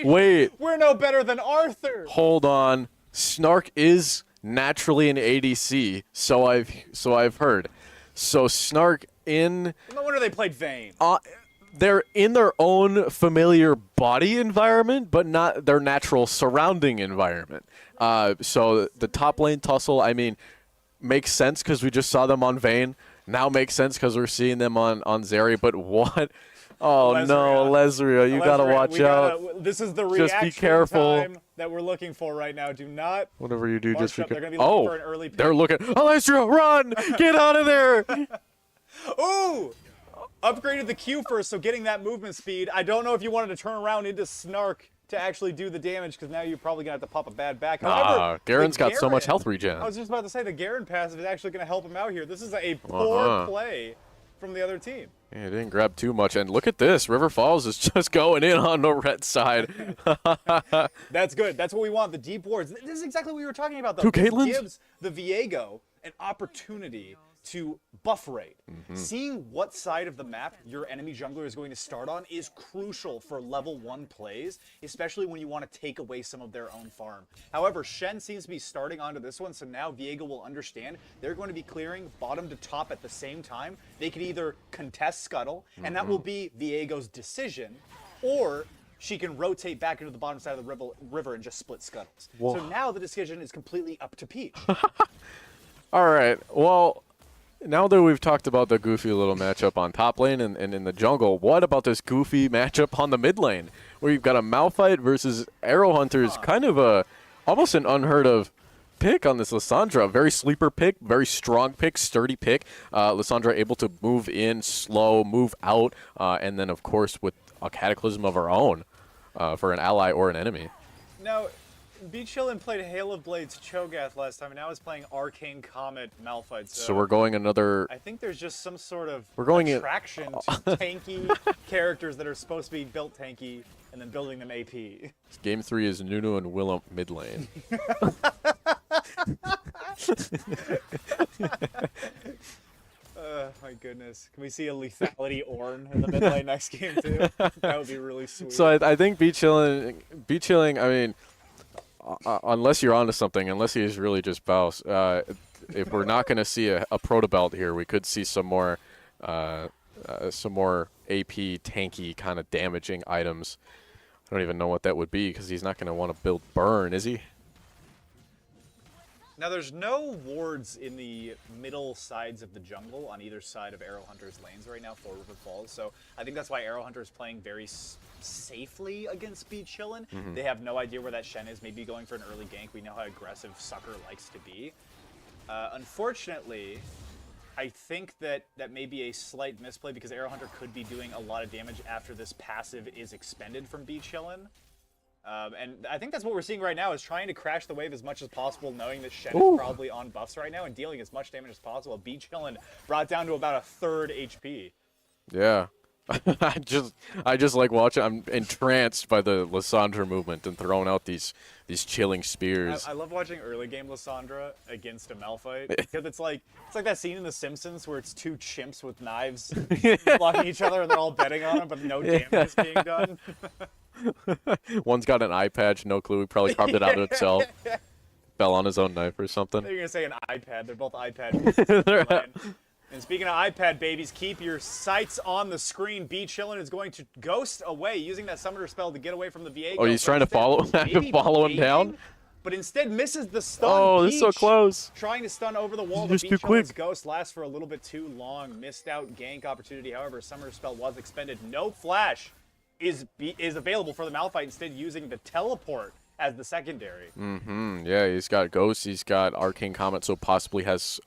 [SPEAKER 2] Wait.
[SPEAKER 1] We're no better than Arthur.
[SPEAKER 2] Hold on. Snark is naturally an ADC, so I've heard. So Snark in
[SPEAKER 1] No wonder they played Vayne.
[SPEAKER 2] They're in their own familiar body environment, but not their natural surrounding environment. So the top lane tussle, makes sense because we just saw them on Vayne. Now makes sense because we're seeing them on Zeri. But what? Oh, Lesria. No, Lesria. You got to watch out.
[SPEAKER 1] This is the reaction
[SPEAKER 2] just be careful.
[SPEAKER 1] Time that we're looking for right now. Do not.
[SPEAKER 2] Whatever you do, just be careful.
[SPEAKER 1] They're going to be looking for an early pick.
[SPEAKER 2] They're looking. Lesria, run! Get out of there!
[SPEAKER 1] Ooh! Upgraded the Q first, so getting that movement speed. I don't know if you wanted to turn around into Snark to actually do the damage, because now you're probably going to have to pop a bad back. However,
[SPEAKER 2] Garen's got so much health regen.
[SPEAKER 1] I was just about to say, the Garen passive is actually going to help him out here. This is a poor play from the other team.
[SPEAKER 2] Yeah, it didn't grab too much. And look at this. River Falls is just going in on the red side.
[SPEAKER 1] That's good. That's what we want. The deep wards. This is exactly what we were talking about, though.
[SPEAKER 2] Two Caitlyn's?
[SPEAKER 1] This gives the Viego an opportunity to buff rate. Seeing what side of the map your enemy jungler is going to start on is crucial for level 1 plays, especially when you want to take away some of their own farm. However, Shen seems to be starting onto this one, so now Viego will understand they're going to be clearing bottom to top at the same time. They can either contest Scuttle, and that will be Viego's decision, or she can rotate back into the bottom side of the river and just split Scuttles.
[SPEAKER 2] Whoa.
[SPEAKER 1] So now the decision is completely up to Peach.
[SPEAKER 2] All right, well, now that we've talked about the goofy little matchup on top lane and in the jungle, what about this goofy matchup on the mid lane, where you've got a Malphite versus Arrow Hunters, kind of almost an unheard of pick on this Lissandra. Very sleeper pick, very strong pick, sturdy pick. Lissandra able to move in slow, move out, and then of course with a cataclysm of her own for an ally or an enemy.
[SPEAKER 1] Now, Chillin played Hail of Blades Cho'Gath last time, and now is playing Arcane Comet Malphite.
[SPEAKER 2] So we're going another.
[SPEAKER 1] I think there's just some sort of attraction to tanky characters that are supposed to be built tanky, and then building them AP.
[SPEAKER 2] Game 3 is Nunu and Willem mid lane.
[SPEAKER 1] My goodness. Can we see a lethality Ornn in the mid lane next game too? That would be really sweet.
[SPEAKER 2] So I think Chilling, I mean, unless you're onto something, unless he is really just Baus, if we're not going to see a proto belt here, we could see some more AP tanky kind of damaging items. I don't even know what that would be because he's not going to want to build Burn, is he?
[SPEAKER 1] Now, there's no wards in the middle sides of the jungle on either side of Arrow Hunter's lanes right now for River Falls, so I think that's why Arrow Hunter is playing very safely against Chillin. They have no idea where that Shen is, maybe going for an early gank. We know how aggressive Sucker likes to be. Unfortunately, I think that may be a slight misplay because Arrow Hunter could be doing a lot of damage after this passive is expended from Chillin. And I think that's what we're seeing right now is trying to crash the wave as much as possible, knowing that Shen is probably on buffs right now and dealing as much damage as possible. Chillin brought down to about a 3rd HP.
[SPEAKER 2] Yeah. I just like watching. I'm entranced by the Lissandra movement and throwing out these chilling spears.
[SPEAKER 1] I love watching early game Lissandra against a Malphite because it's like that scene in The Simpsons where it's two chimps with knives blocking each other and they're all betting on them, but no damage is being done.
[SPEAKER 2] One's got an eye patch, no clue. He probably carved it out of himself. Fell on his own knife or something.
[SPEAKER 1] You're gonna say an iPad. They're both iPad. And speaking of iPad babies, keep your sights on the screen. Chillin is going to ghost away using that summoner spell to get away from the Viego.
[SPEAKER 2] Oh, he's trying to follow him down?
[SPEAKER 1] But instead misses the stun.
[SPEAKER 2] Oh, this is so close.
[SPEAKER 1] Trying to stun over the wall.
[SPEAKER 2] Just too quick.
[SPEAKER 1] Ghost lasts for a little bit too long. Missed out gank opportunity. However, summoner spell was expended. No flash is available for the Malphite, instead using the teleport as the secondary.
[SPEAKER 2] Yeah, he's got Ghost, he's got Arcane Comet, so possibly has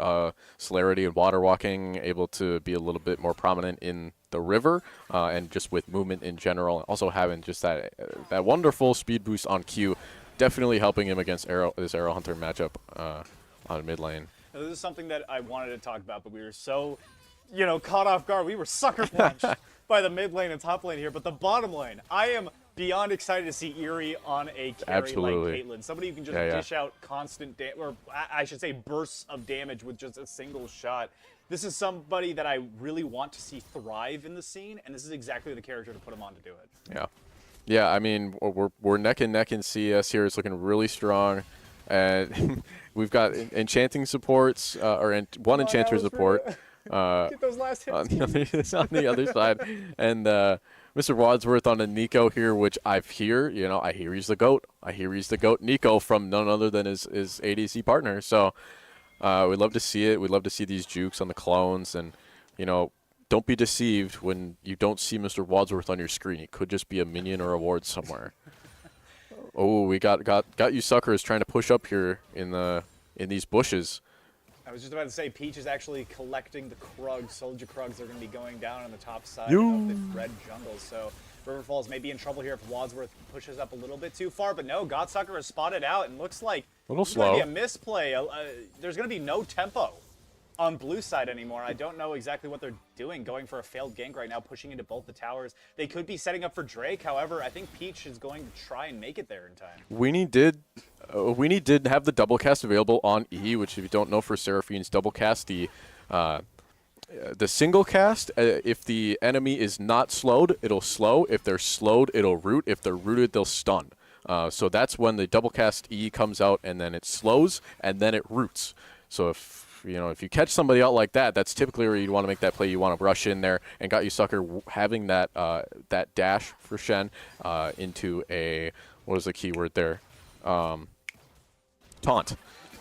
[SPEAKER 2] Celerity and Water Walking, able to be a little bit more prominent in the river, and just with movement in general. Also having just that wonderful speed boost on Q, definitely helping him against this Arrow Hunter matchup on mid lane.
[SPEAKER 1] Now, this is something that I wanted to talk about, but we were so, caught off guard. We were sucker punched by the mid lane and top lane here, but the bottom lane, I am beyond excited to see Eerie on a carry like Caitlyn. Somebody who can just dish out constant or I should say bursts of damage with just a single shot. This is somebody that I really want to see thrive in the scene, and this is exactly the character to put him on to do it.
[SPEAKER 2] Yeah, I mean, we're neck and neck in CES here. It's looking really strong. And we've got enchanting supports, one enchanter support.
[SPEAKER 1] Get those last hits.
[SPEAKER 2] On the other side. And Mr. Wadsworth on a Nico here, which I hear he's the GOAT. I hear he's the GOAT Nico from none other than his ADC partner. So we'd love to see it. We'd love to see these jukes on the clones. And, don't be deceived when you don't see Mr. Wadsworth on your screen. It could just be a minion or a ward somewhere. Oh, we got you suckers trying to push up here in these bushes.
[SPEAKER 1] I was just about to say, Peach is actually collecting the Krugs. Soldier Krugs are going to be going down on the top side of the red jungle. So River Falls may be in trouble here if Wadsworth pushes up a little bit too far. But no, Godsucker is spotted out and looks like
[SPEAKER 2] it's
[SPEAKER 1] going to be a misplay. There's going to be no tempo on blue side anymore. I don't know exactly what they're doing, going for a failed gank right now, pushing into both the towers. They could be setting up for Drake. However, I think Peach is going to try and make it there in time.
[SPEAKER 2] Weenie did have the double cast available on E, which if you don't know for Seraphine's double cast, the single cast, if the enemy is not slowed, it'll slow. If they're slowed, it'll root. If they're rooted, they'll stun. So that's when the double cast E comes out, and then it slows, and then it roots. So if you catch somebody out like that, that's typically where you want to make that play. You want to rush in there, and Got You Sucker having that dash for Shen into a, what is the keyword there? Taunt.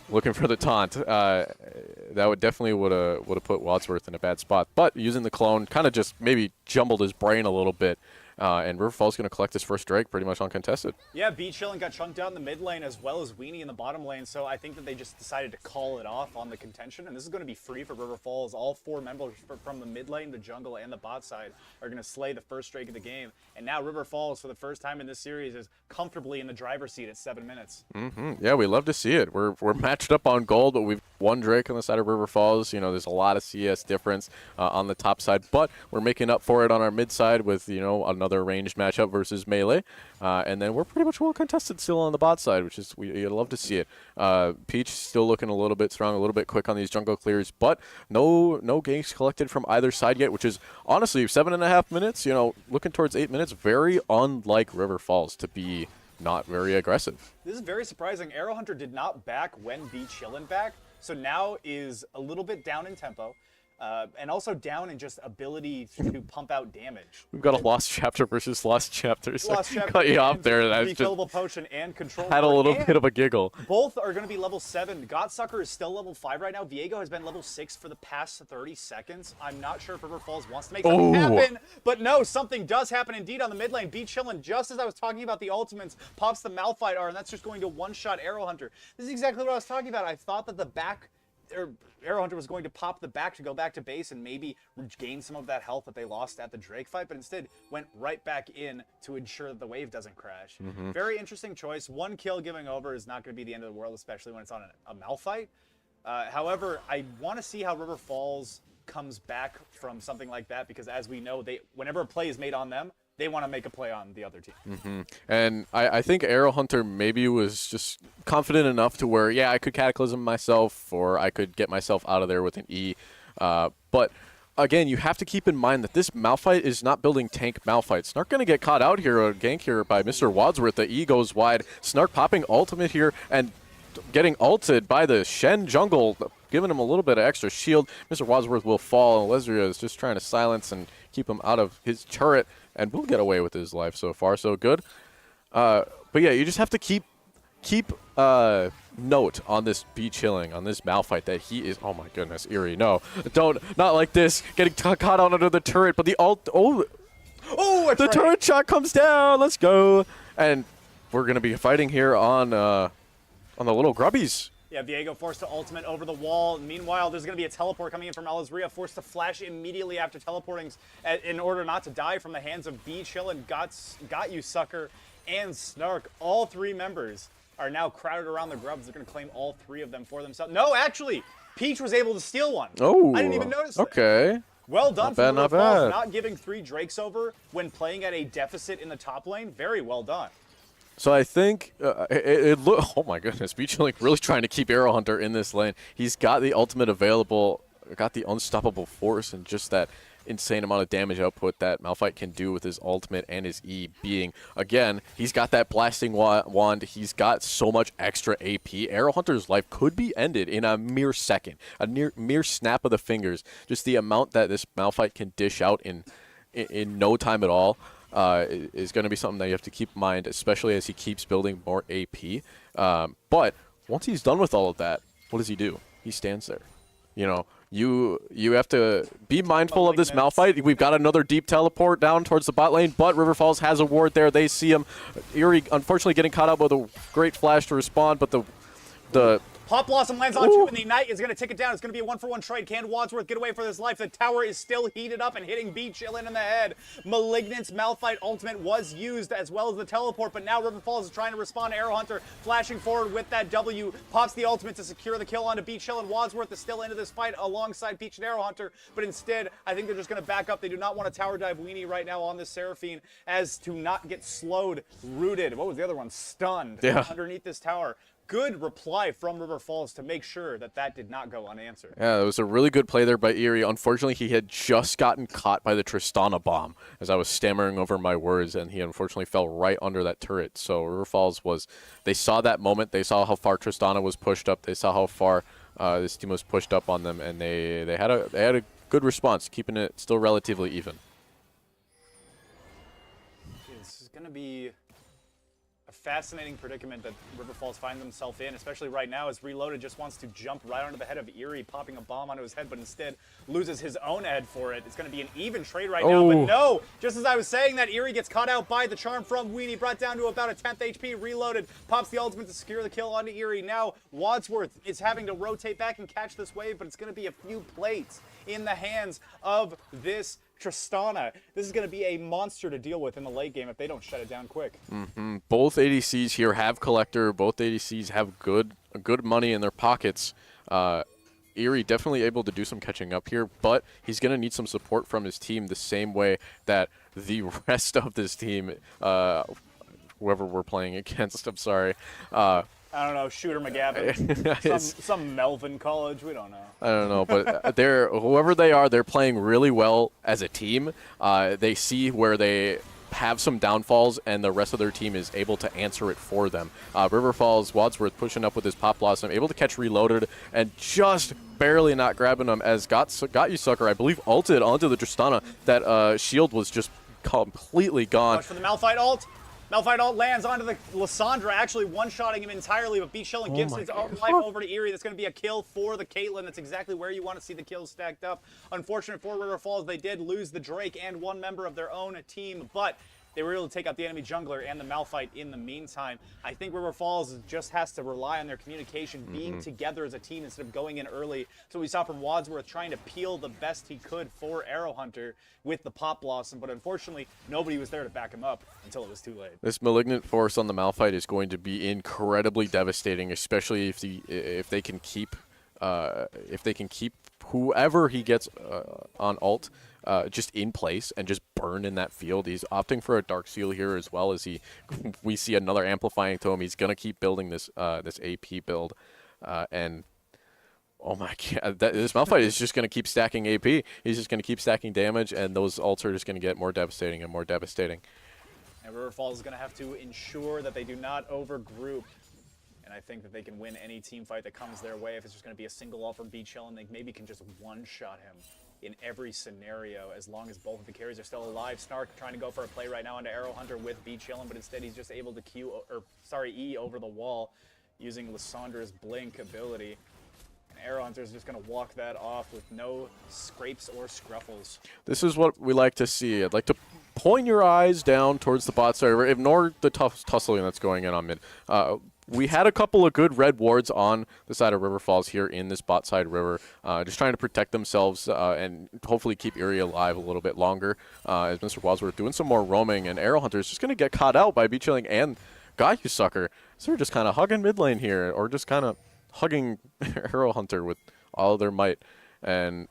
[SPEAKER 2] Looking for the taunt. That would definitely would have put Wadsworth in a bad spot. But using the clone kind of just maybe jumbled his brain a little bit and River Falls going to collect this first Drake pretty much uncontested.
[SPEAKER 1] Yeah, B Chillin got chunked out in the mid lane as well as Weenie in the bottom lane, so I think that they just decided to call it off on the contention, and this is going to be free for River Falls. All 4 members from the mid lane, the jungle, and the bot side are going to slay the first Drake of the game, and now River Falls, for the first time in this series, is comfortably in the driver's seat at 7 minutes.
[SPEAKER 2] Yeah, we love to see it. We're matched up on gold, but we've one Drake on the side of River Falls. You know, there's a lot of CS difference on the top side, but we're making up for it on our mid side with, you know, another ranged matchup versus melee, and then we're pretty much well contested still on the bot side, which is you love to see it. Peach still looking a little bit strong, a little bit quick on these jungle clears, but no ganks collected from either side yet, which is honestly 7.5 minutes. You know, looking towards 8 minutes, very unlike River Falls to be not very aggressive.
[SPEAKER 1] This is very surprising. Arrow Hunter did not back when B Chillin back, so now is a little bit down in tempo. And also down in just ability to pump out damage.
[SPEAKER 2] We've got a Lost Chapter versus Lost Chapter. So
[SPEAKER 1] Lost Chapter
[SPEAKER 2] cut you off there. That's just
[SPEAKER 1] refillable potion and control.
[SPEAKER 2] had a little bit of a giggle.
[SPEAKER 1] Both are going to be level 7. Godsucker is still level 5 right now. Viego has been level 6 for the past 30 seconds. I'm not sure if River Falls wants to make something happen, but no, something does happen indeed on the mid lane. B Chillin, just as I was talking about the ultimates, pops the Malphite R, and that's just going to one-shot Arrow Hunter. This is exactly what I was talking about. I thought that the back Arrow Hunter was going to pop the back to go back to base and maybe regain some of that health that they lost at the Drake fight, but instead went right back in to ensure that the wave doesn't crash. Very interesting choice. 1 kill giving over is not going to be the end of the world, especially when it's on a Malphite. However, I want to see how River Falls comes back from something like that, because as we know, whenever a play is made on them, they want to make a play on the other team.
[SPEAKER 2] And I think Arrow Hunter maybe was just confident enough to where, yeah, I could Cataclysm myself, or I could get myself out of there with an E. But again, you have to keep in mind that this Malphite is not building tank Malphite. Snark going to get caught out here, or gank here by Mr. Wadsworth. The E goes wide. Snark popping ultimate here and getting ulted by the Shen jungle, giving him a little bit of extra shield. Mr. Wadsworth will fall, and Lesria is just trying to silence and keep him out of his turret, and will get away with his life. So far, so good. But yeah, you just have to keep note on this B Chilling, on this Malphite, that he is, oh my goodness, Eerie, no. Not like this, getting caught out under the turret, but the the turret shot comes down, let's go. And we're going to be fighting here on the little grubbies.
[SPEAKER 1] Yeah, Viego forced to ultimate over the wall. Meanwhile, there's going to be a teleport coming in from Alazria, forced to flash immediately after teleporting in order not to die from the hands of B Chillin, Got You Sucker, and Snark. All 3 members are now crowded around the grubs. They're going to claim all 3 of them for themselves. No, actually, Peach was able to steal one.
[SPEAKER 2] Oh,
[SPEAKER 1] I didn't even notice that.
[SPEAKER 2] Okay.
[SPEAKER 1] Well done for
[SPEAKER 2] not
[SPEAKER 1] River Falls,
[SPEAKER 2] bad.
[SPEAKER 1] not giving 3 Drakes over when playing at a deficit in the top lane. Very well done.
[SPEAKER 2] So I think oh my goodness, Beach like really trying to keep Arrow Hunter in this lane. He's got the ultimate available, got the unstoppable force, and just that insane amount of damage output that Malphite can do with his ultimate and his E being, again, he's got that blasting wand. He's got so much extra AP. Arrow Hunter's life could be ended in a mere second, a mere snap of the fingers. Just the amount that this Malphite can dish out in no time at all. Is going to be something that you have to keep in mind, especially as he keeps building more AP. But once he's done with all of that, what does he do? He stands there. You know, you have to be mindful of this Malphite. We've got another deep teleport down towards the bot lane, but River Falls has a ward there. They see him. Eerie, unfortunately, getting caught up with a great flash to respond, but the
[SPEAKER 1] Pop Blossom lands on 2, and the Ignite is going to take it down. It's going to be a 1-for-1 trade. Can Wadsworth get away for his life? The tower is still heated up and hitting B Chillin in the head. Malignant's Malphite ultimate was used, as well as the teleport, but now River Falls is trying to respond to Arrow Hunter, flashing forward with that W, pops the ultimate to secure the kill onto B Chillin. Wadsworth is still into this fight alongside Peach and Arrow Hunter, but instead, I think they're just going to back up. They do not want to tower dive Weenie right now on this Seraphine, as to not get slowed, rooted. What was the other one? Stunned underneath this tower. Good reply from River Falls to make sure that that did not go unanswered.
[SPEAKER 2] Yeah, it was a really good play there by Eerie. Unfortunately, he had just gotten caught by the Tristana bomb as I was stammering over my words, and he unfortunately fell right under that turret. So River Falls they saw that moment. They saw how far Tristana was pushed up. They saw how far this team was pushed up on them, and they had a good response, keeping it still relatively even.
[SPEAKER 1] This is going to be fascinating predicament that River Falls find themselves in, especially right now as Reloaded just wants to jump right onto the head of Eerie, popping a bomb onto his head, but instead loses his own head for it. It's going to be an even trade right now, but no! Just as I was saying that, Eerie gets caught out by the charm from Weenie, brought down to about a 10th HP. Reloaded pops the ultimate to secure the kill onto Eerie. Now Wadsworth is having to rotate back and catch this wave, but it's going to be a few plates in the hands of this Tristana. This is going to be a monster to deal with in the late game if they don't shut it down quick.
[SPEAKER 2] Both ADCs here have Collector. Both ADCs have good money in their pockets. Eerie definitely able to do some catching up here, but he's going to need some support from his team the same way that the rest of this team, whoever we're playing against, I'm sorry.
[SPEAKER 1] I don't know, Shooter McGavin, some Melvin College, we don't know.
[SPEAKER 2] I don't know, but whoever they are, they're playing really well as a team. They see where they have some downfalls, and the rest of their team is able to answer it for them. River Falls, Wadsworth pushing up with his Pop Blossom, able to catch Reloaded, and just barely not grabbing him as Got You Sucker, I believe, ulted onto the Tristana. That shield was just completely gone.
[SPEAKER 1] Watch for the Malphite ult. Malphite ult lands onto the Lissandra, actually one-shotting him entirely, but Beachillin gives his own life over to Eerie. That's going to be a kill for the Caitlyn. That's exactly where you want to see the kills stacked up. Unfortunate for River Falls, they did lose the Drake and one member of their own team, but they were able to take out the enemy jungler and the Malphite in the meantime. I think River Falls just has to rely on their communication, being together as a team instead of going in early. So we saw from Wadsworth trying to peel the best he could for Arrow Hunter with the Pop Blossom, but unfortunately, nobody was there to back him up until it was too late.
[SPEAKER 2] This Malignant Force on the Malphite is going to be incredibly devastating, especially if they can keep whoever he gets on ult just in place and just burn in that field. He's opting for a Dark Seal here as well as we see another amplifying tome. He's gonna keep building this this AP build, and oh my god, this Malphite is just gonna keep stacking AP. He's just gonna keep stacking damage, and those ults are just gonna get more devastating and more devastating.
[SPEAKER 1] And River Falls is gonna have to ensure that they do not overgroup. And I think that they can win any team fight that comes their way. If it's just going to be a single ult from Beachillin, they maybe can just one-shot him in every scenario as long as both of the carries are still alive. Snark trying to go for a play right now into Arrow Hunter with Beachillin, but instead he's just able to E over the wall using Lissandra's Blink ability. And Arrow Hunter is just going to walk that off with no scrapes or scruffles.
[SPEAKER 2] This is what we like to see. I'd like to point your eyes down towards the bot side. Ignore the tussling that's going on mid. We had a couple of good red wards on the side of River Falls here in this bot side river, just trying to protect themselves and hopefully keep Eerie alive a little bit longer as Mr. Wadsworth doing some more roaming, and Arrow Hunter is just going to get caught out by Beachilling and Got You Sucker. So they're just kind of hugging mid lane here, or just kind of hugging Arrow Hunter with all of their might. And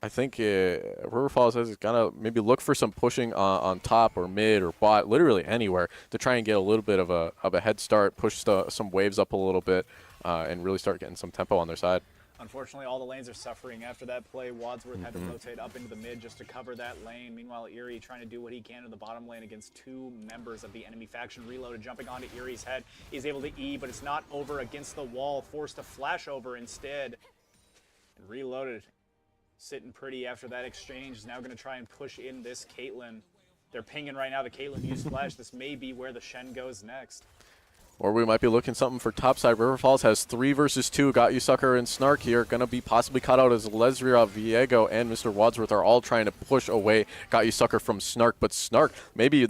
[SPEAKER 2] I think River Falls is going to maybe look for some pushing on top or mid or bot, literally anywhere, to try and get a little bit of a head start, push some waves up a little bit, and really start getting some tempo on their side.
[SPEAKER 1] Unfortunately, all the lanes are suffering after that play. Wadsworth had to rotate up into the mid just to cover that lane. Meanwhile, Eerie trying to do what he can in the bottom lane against two members of the enemy faction. Reloaded, jumping onto Eerie's head. He's able to E, but it's not over against the wall. Forced to flash over instead. And Reloaded, sitting pretty after that exchange, is now going to try and push in this Caitlyn. They're pinging right now. The Caitlyn used flash. This may be where the Shen goes next.
[SPEAKER 2] Or we might be looking something for topside. River Falls has 3 versus 2. Got You Sucker and Snark here. Going to be possibly caught out as Lesria, Viego, and Mr. Wadsworth are all trying to push away Got You Sucker from Snark. But Snark, maybe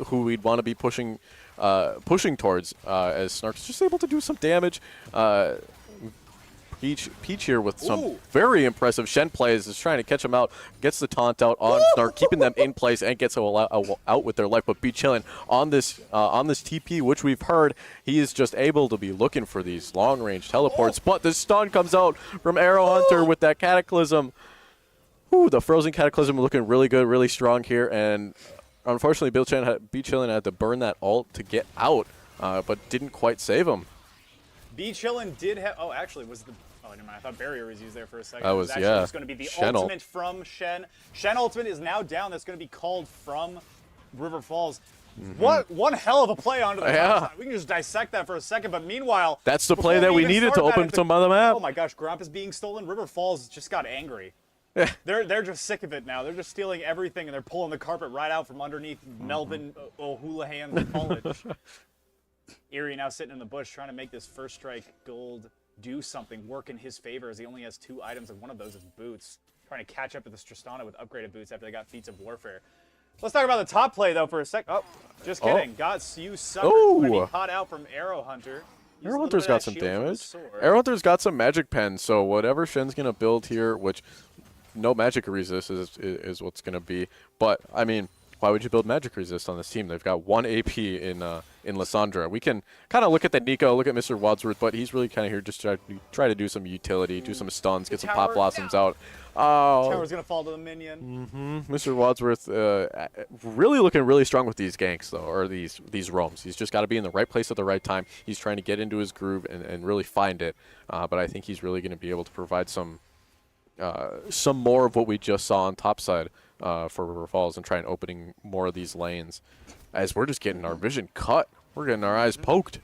[SPEAKER 2] who we'd want to be pushing towards, as Snark's just able to do some damage. Peach here with some very impressive Shen plays, is trying to catch him out, gets the taunt out on Snark, keeping them in place and gets out with their life. But Beachillin on this TP, which we've heard, he is just able to be looking for these long-range teleports. But the stun comes out from Arrow Hunter with that Cataclysm. The Frozen Cataclysm looking really good, really strong here, and unfortunately Beachillin had to burn that ult to get out, but didn't quite save him.
[SPEAKER 1] Beachillin did have... Oh, actually, was the... Oh, never mind. I thought barrier was used there for a second.
[SPEAKER 2] That was,
[SPEAKER 1] actually
[SPEAKER 2] yeah.
[SPEAKER 1] just going to be the
[SPEAKER 2] Shen
[SPEAKER 1] ultimate from Shen. Shen ultimate is now down. That's going to be called from River Falls. What one hell of a play onto the top side. We can just dissect that for a second, but meanwhile...
[SPEAKER 2] That's the play that we needed to open some of the map.
[SPEAKER 1] Oh my gosh, Gromp is being stolen. River Falls just got angry. They're just sick of it now. They're just stealing everything, and they're pulling the carpet right out from underneath Melvin O'Houlihan's college. Eerie now sitting in the bush trying to make this first strike gold do something, work in his favor, as he only has 2 items, and one of those is boots. Trying to catch up to this Tristana with upgraded boots after they got Feats of Warfare. Let's talk about the top play, though, for a sec. Oh, just kidding. Got you suckers. Going to be caught out from Arrow Hunter.
[SPEAKER 2] Arrow Hunter's got some damage. Arrow Hunter's got some magic pen, so whatever Shen's going to build here, which no magic resist is what's going to be. But, I mean, why would you build magic resist on this team? They've got 1 AP in Lysandra. We can kind of look at the Nico, look at Mr. Wadsworth, but he's really kind of here just to try to do some utility, do some stuns, get some pop blossoms out. Oh,
[SPEAKER 1] Tower's going to fall to the minion.
[SPEAKER 2] Mr. Wadsworth really looking really strong with these ganks, though, or these roams. He's just got to be in the right place at the right time. He's trying to get into his groove and really find it. But I think he's really going to be able to provide some more of what we just saw on top side for River Falls and try and opening more of these lanes. As we're just getting our vision cut. We're getting our eyes poked.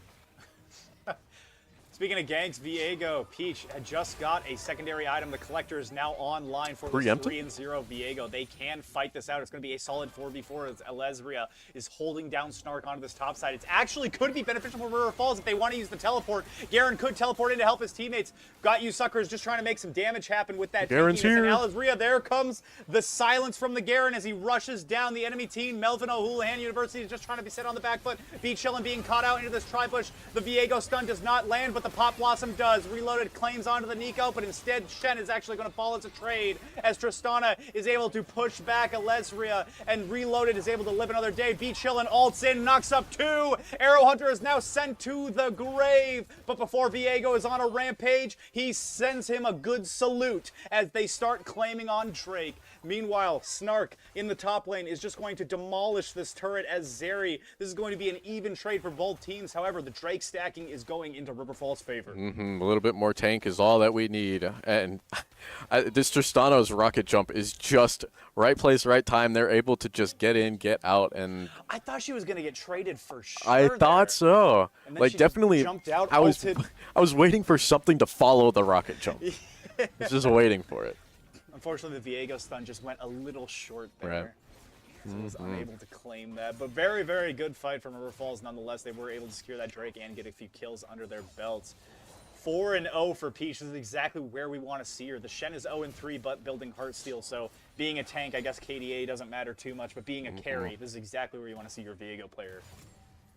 [SPEAKER 1] Speaking of ganks, Viego, Peach had just got a secondary item. The Collector is now online for this 3-0 Viego. They can fight this out. It's going to be a solid 4v4 as Alesria is holding down Snark onto this top side. It actually could be beneficial for River Falls if they want to use the teleport. Garen could teleport in to help his teammates. Got you suckers just trying to make some damage happen with that.
[SPEAKER 2] Garen's here.
[SPEAKER 1] And Alesria, there comes the silence from the Garen as he rushes down the enemy team. Melvin O'Houlihan University is just trying to be set on the back foot. Be chilling, being caught out into this tri-push. The Viego stun does not land, but the Pop Blossom does. Reloaded claims onto the Nico, but instead Shen is actually going to fall as a trade as Tristana is able to push back Alesria, and Reloaded is able to live another day. Be chillin' ults in, knocks up 2. Arrow Hunter is now sent to the grave, but before Viego is on a rampage, he sends him a good salute as they start claiming on Drake. Meanwhile, Snark in the top lane is just going to demolish this turret as Zeri. This is going to be an even trade for both teams. However, the Drake stacking is going into River Falls' favor.
[SPEAKER 2] A little bit more tank is all that we need. And this Tristana's rocket jump is just right place, right time. They're able to just get in, get out. And
[SPEAKER 1] I thought she was going to get traded for sure.
[SPEAKER 2] I thought so.
[SPEAKER 1] And then
[SPEAKER 2] like,
[SPEAKER 1] she
[SPEAKER 2] definitely,
[SPEAKER 1] jumped out,
[SPEAKER 2] I was waiting for something to follow the rocket jump. I was just waiting for it.
[SPEAKER 1] Unfortunately, the Viego stun just went a little short there. Right. So was unable to claim that. But very, very good fight from River Falls nonetheless. They were able to secure that Drake and get a few kills under their belts. 4-0 for Peach. This is exactly where we want to see her. The Shen is 0-3, but building Heartsteel. So being a tank, I guess KDA doesn't matter too much. But being a carry, this is exactly where you want to see your Viego player.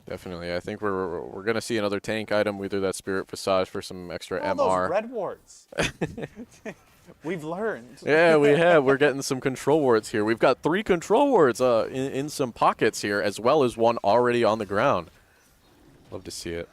[SPEAKER 2] Definitely. I think we're going to see another tank item, either that Spirit Visage for some extra MR.
[SPEAKER 1] Those red wards. We've learned.
[SPEAKER 2] Yeah, we have. We're getting some control wards here. We've got 3 control wards in some pockets here, as well as 1 already on the ground. Love to see it.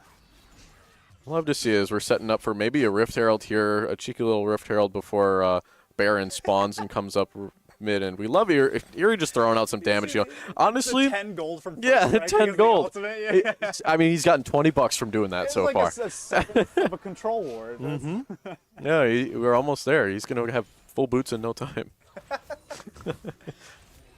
[SPEAKER 2] Love to see it as we're setting up for maybe a Rift Herald here, a cheeky little Rift Herald before Baron spawns and comes up mid. And we love Eerie just throwing out some damage. You know, honestly,
[SPEAKER 1] 10 gold from
[SPEAKER 2] yeah, 10 gold. Yeah. I mean, he's gotten $20 from doing that so
[SPEAKER 1] like
[SPEAKER 2] far.
[SPEAKER 1] A seventh of a control ward.
[SPEAKER 2] Yeah, we're almost there. He's going to have full boots in no time.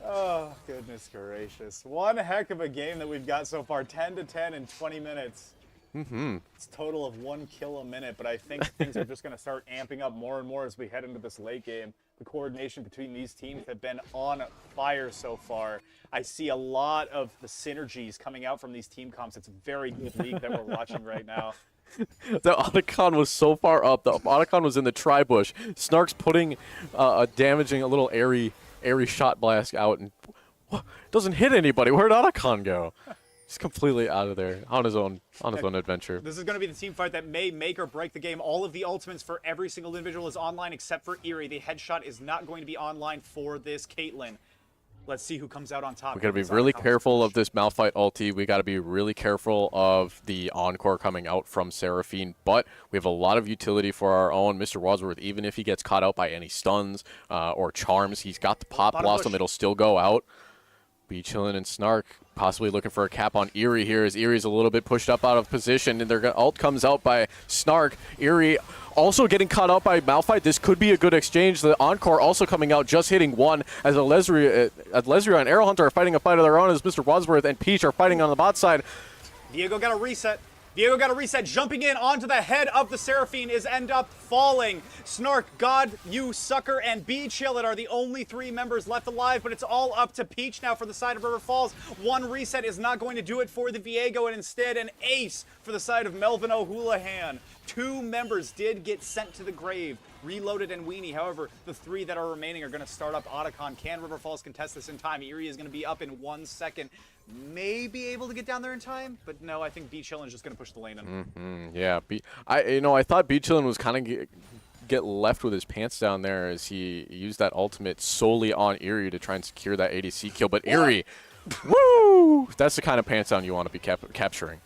[SPEAKER 1] Oh, goodness gracious. One heck of a game that we've got so far. 10-10 in 20 minutes. It's a total of 1 kill a minute, but I think things are just going to start amping up more and more as we head into this late game. The coordination between these teams have been on fire so far. I see a lot of the synergies coming out from these team comps. It's a very good league that we're watching right now.
[SPEAKER 2] The Otacon was so far up. The Otacon was in the tri-bush. Snark's putting a damaging, a little airy shot blast out, and doesn't hit anybody. Where'd Otacon go? He's completely out of there on his own adventure.
[SPEAKER 1] This is going to be the team fight that may make or break the game. All of the ultimates for every single individual is online except for Eerie. The headshot is not going to be online for this Caitlyn. Let's see who comes out on top.
[SPEAKER 2] We got to be really careful of this Malphite ulti. We got to be really careful of the Encore coming out from Seraphine. But we have a lot of utility for our own Mr. Wadsworth. Even if he gets caught out by any stuns or charms, he's got the Pop Blossom. It'll still go out. Be chilling and Snark possibly looking for a cap on Eerie here as Eerie's a little bit pushed up out of position, and their ult comes out by Snark. Eerie also getting caught out by Malphite. This could be a good exchange. The Encore also coming out, just hitting 1 as Alesria and Arrow Hunter are fighting a fight of their own as Mr. Wadsworth and Peach are fighting on the bot side.
[SPEAKER 1] Viego got a reset. Viego got a reset, jumping in onto the head of the Seraphine is end up falling. Snark, God, You Sucker, and B Chillin are the only 3 members left alive, but it's all up to Peach now for the side of River Falls. 1 reset is not going to do it for the Viego, and instead an ace for the side of Melvin O'Houlihan. 2 members did get sent to the grave, Reloaded and Weenie. However, the 3 that are remaining are going to start up Otacon. Can River Falls contest this in time? Erie is going to be up in 1 second. May be able to get down there in time, but no, I think B Chillin is just going to push the lane in.
[SPEAKER 2] Yeah, I thought B Chillin was kind of get left with his pants down there as he used that ultimate solely on Erie to try and secure that ADC kill. But Erie, woo! That's the kind of pants down you want to be capturing.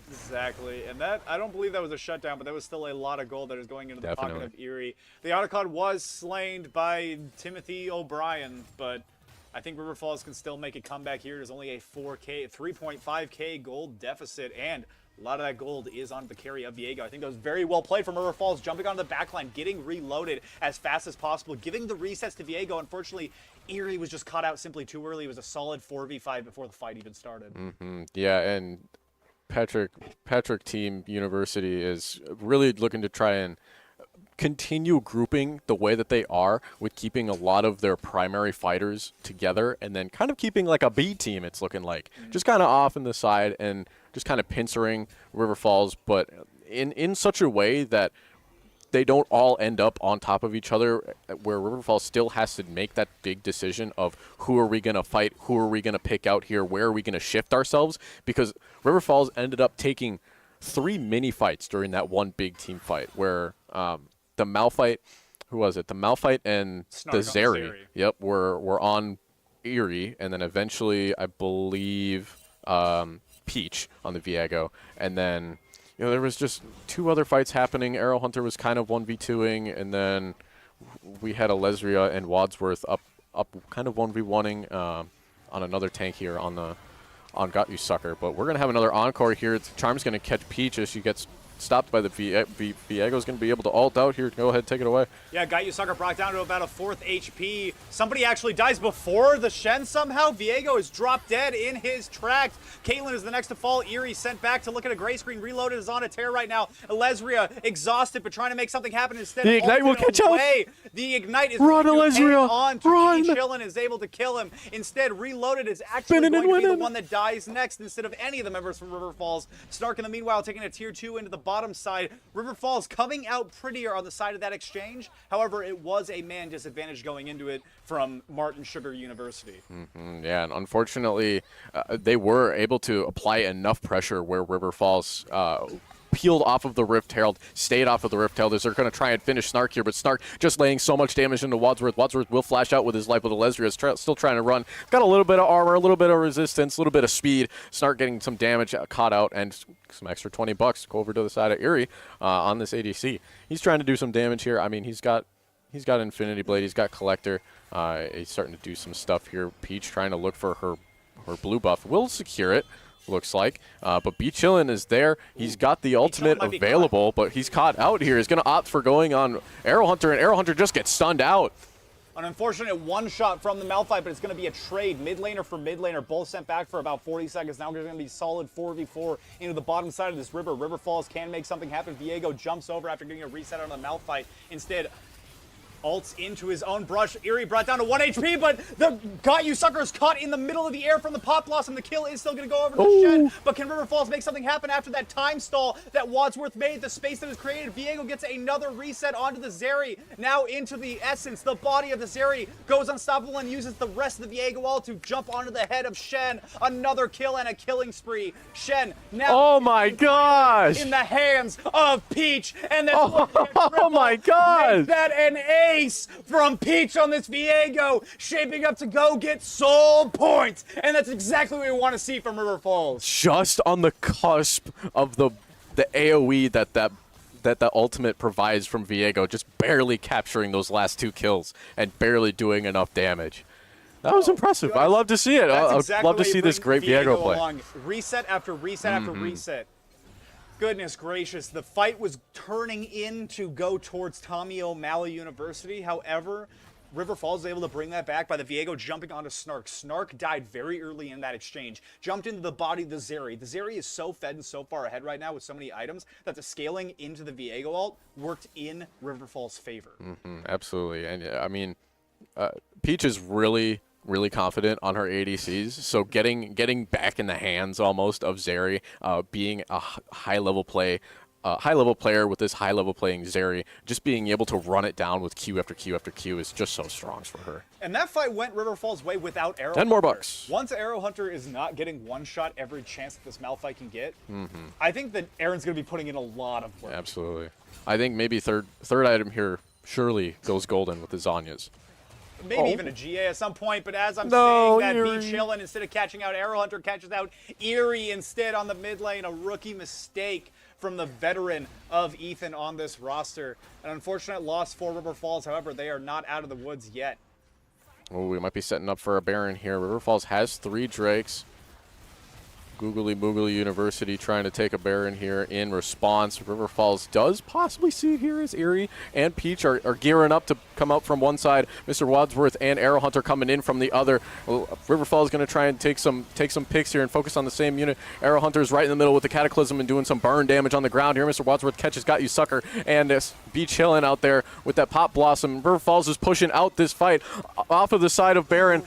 [SPEAKER 1] Exactly, and that, I don't believe that was a shutdown, but that was still a lot of gold that is going into the pocket of Erie. The Otacon was slain by Timothy O'Brien, but I think River Falls can still make a comeback here. There's only a 3.5k gold deficit, and a lot of that gold is on the carry of Viego. I think that was very well played from River Falls, jumping onto the backline, getting reloaded as fast as possible, giving the resets to Viego. Unfortunately, Erie was just caught out simply too early. It was a solid 4v5 before the fight even started.
[SPEAKER 2] Yeah, and Patrick Team University is really looking to try and continue grouping the way that they are, with keeping a lot of their primary fighters together and then kind of keeping like a B team, it's looking like. Just kind of off in the side and just kind of pincering River Falls, but in such a way that they don't all end up on top of each other, where River Falls still has to make that big decision of who are we going to fight, who are we going to pick out here, where are we going to shift ourselves, because River Falls ended up taking 3 mini fights during that one big team fight where the Malphite, who was it? The Malphite and
[SPEAKER 1] Snark
[SPEAKER 2] the Zeri. Yep, were on Erie, and then eventually, I believe, Peach on the Viego, and then there was just 2 other fights happening. Arrow Hunter was kind of 1v2ing, and then we had Alesria and Wadsworth up kind of 1v1ing on another tank here on Got You Sucker. But we're gonna have another encore here. Charm's gonna catch Peach as she gets stopped by the Viego's going to be able to ult out here. Go ahead, take it away.
[SPEAKER 1] Yeah, Got You Sucker brought down to about a 4th HP. Somebody actually dies before the Shen somehow. Viego is dropped dead in his tracks. Caitlyn is the next to fall. Erie sent back to look at a gray screen. Reloaded is on a tear right now. Alesria exhausted, but trying to make something happen instead.
[SPEAKER 2] The Ignite will catch up.
[SPEAKER 1] The Ignite is
[SPEAKER 2] Run, Alesria.
[SPEAKER 1] On to
[SPEAKER 2] Run.
[SPEAKER 1] Chillin is able to kill him. Instead, Reloaded is actually going to be the one that dies next instead of any of the members from River Falls. Snark in the meanwhile taking a tier 2 into the bottom side. River Falls coming out prettier on the side of that exchange. However, it was a man disadvantage going into it from Martin Sugar University.
[SPEAKER 2] Yeah, and unfortunately, they were able to apply enough pressure where River Falls peeled off of the Rift Herald, stayed off of the Rift Herald, as they're going to try and finish Snark here, but Snark just laying so much damage into Wadsworth. Wadsworth will flash out with his life, but Alesria is still trying to run. Got a little bit of armor, a little bit of resistance, a little bit of speed. Snark getting some damage caught out, and some extra $20 to go over to the side of Erie on this ADC. He's trying to do some damage here. I mean, he's got Infinity Blade, he's got Collector. He's starting to do some stuff here. Peach trying to look for her blue buff. Will secure it, looks like. But B Chillin is there. He's got the ultimate available, but he's caught out here. He's going to opt for going on Arrow Hunter, and Arrow Hunter just gets stunned out.
[SPEAKER 1] An unfortunate one-shot from the Malphite, but it's going to be a trade. Mid laner for mid laner, both sent back for about 40 seconds. Now there's going to be solid 4v4 into the bottom side of this river. River Falls can make something happen. Viego jumps over after getting a reset on the Malphite. Instead, ults into his own brush. Erie brought down to 1 HP, but the Got You Sucker is caught in the middle of the air from the pop loss, and the kill is still going to go over to the Shen. But can River Falls make something happen after that time stall that Wadsworth made, the space that is created? Viego gets another reset onto the Zeri. Now into the Essence. The body of the Zeri goes unstoppable and uses the rest of the Viego ult to jump onto the head of Shen. Another kill and a killing spree. Shen now
[SPEAKER 2] oh my gosh,
[SPEAKER 1] in the hands of Peach, and then
[SPEAKER 2] oh my gosh,
[SPEAKER 1] that an ace from Peach on this Viego, shaping up to go get soul points, and that's exactly what we want to see from River Falls.
[SPEAKER 2] Just on the cusp of the AOE that the ultimate provides from Viego, just barely capturing those last 2 kills and barely doing enough damage. That was impressive. I love to see it. I'd love to see this great Viego play.
[SPEAKER 1] Along. Reset after reset after reset. Goodness gracious, the fight was turning in to go towards Tommy O'Malley University. However, River Falls is able to bring that back by the Viego jumping onto Snark. Snark died very early in that exchange. Jumped into the body of the Zeri. The Zeri is so fed and so far ahead right now with so many items that the scaling into the Viego ult worked in River Falls' favor.
[SPEAKER 2] Absolutely. And I mean, Peach is really confident on her ADCs, so getting back in the hands almost of Zeri, being a high-level player with this high-level playing Zeri, just being able to run it down with Q after Q after Q is just so strong for her.
[SPEAKER 1] And that fight went River Falls' way without Arrow
[SPEAKER 2] 10 more bucks.
[SPEAKER 1] Once Arrow Hunter is not getting one-shot every chance that this Malphite can get, I think that Aaron's going to be putting in a lot of work.
[SPEAKER 2] Absolutely. I think maybe third item here surely goes golden with the Zanyas.
[SPEAKER 1] Maybe even a GA at some point, but as I'm saying that,
[SPEAKER 2] Eerie.
[SPEAKER 1] Be Chillin', instead of catching out Arrow Hunter, catches out Eerie instead on the mid lane. A rookie mistake from the veteran of Ethan on this roster. An unfortunate loss for River Falls, however, they are not out of the woods yet.
[SPEAKER 2] Oh, we might be setting up for a Baron here. River Falls has 3 Drakes. Googly Moogly University trying to take a Baron here in response. River Falls does possibly see here as Eerie and Peach are gearing up to come out from one side. Mr. Wadsworth and Arrow Hunter coming in from the other. Well, River Falls going to try and take some picks here and focus on the same unit. Arrow Hunter's right in the middle with the Cataclysm and doing some burn damage on the ground here. Mr. Wadsworth catches Got You Sucker and Be Chillin' out there with that Pop Blossom. River Falls is pushing out this fight off of the side of Baron.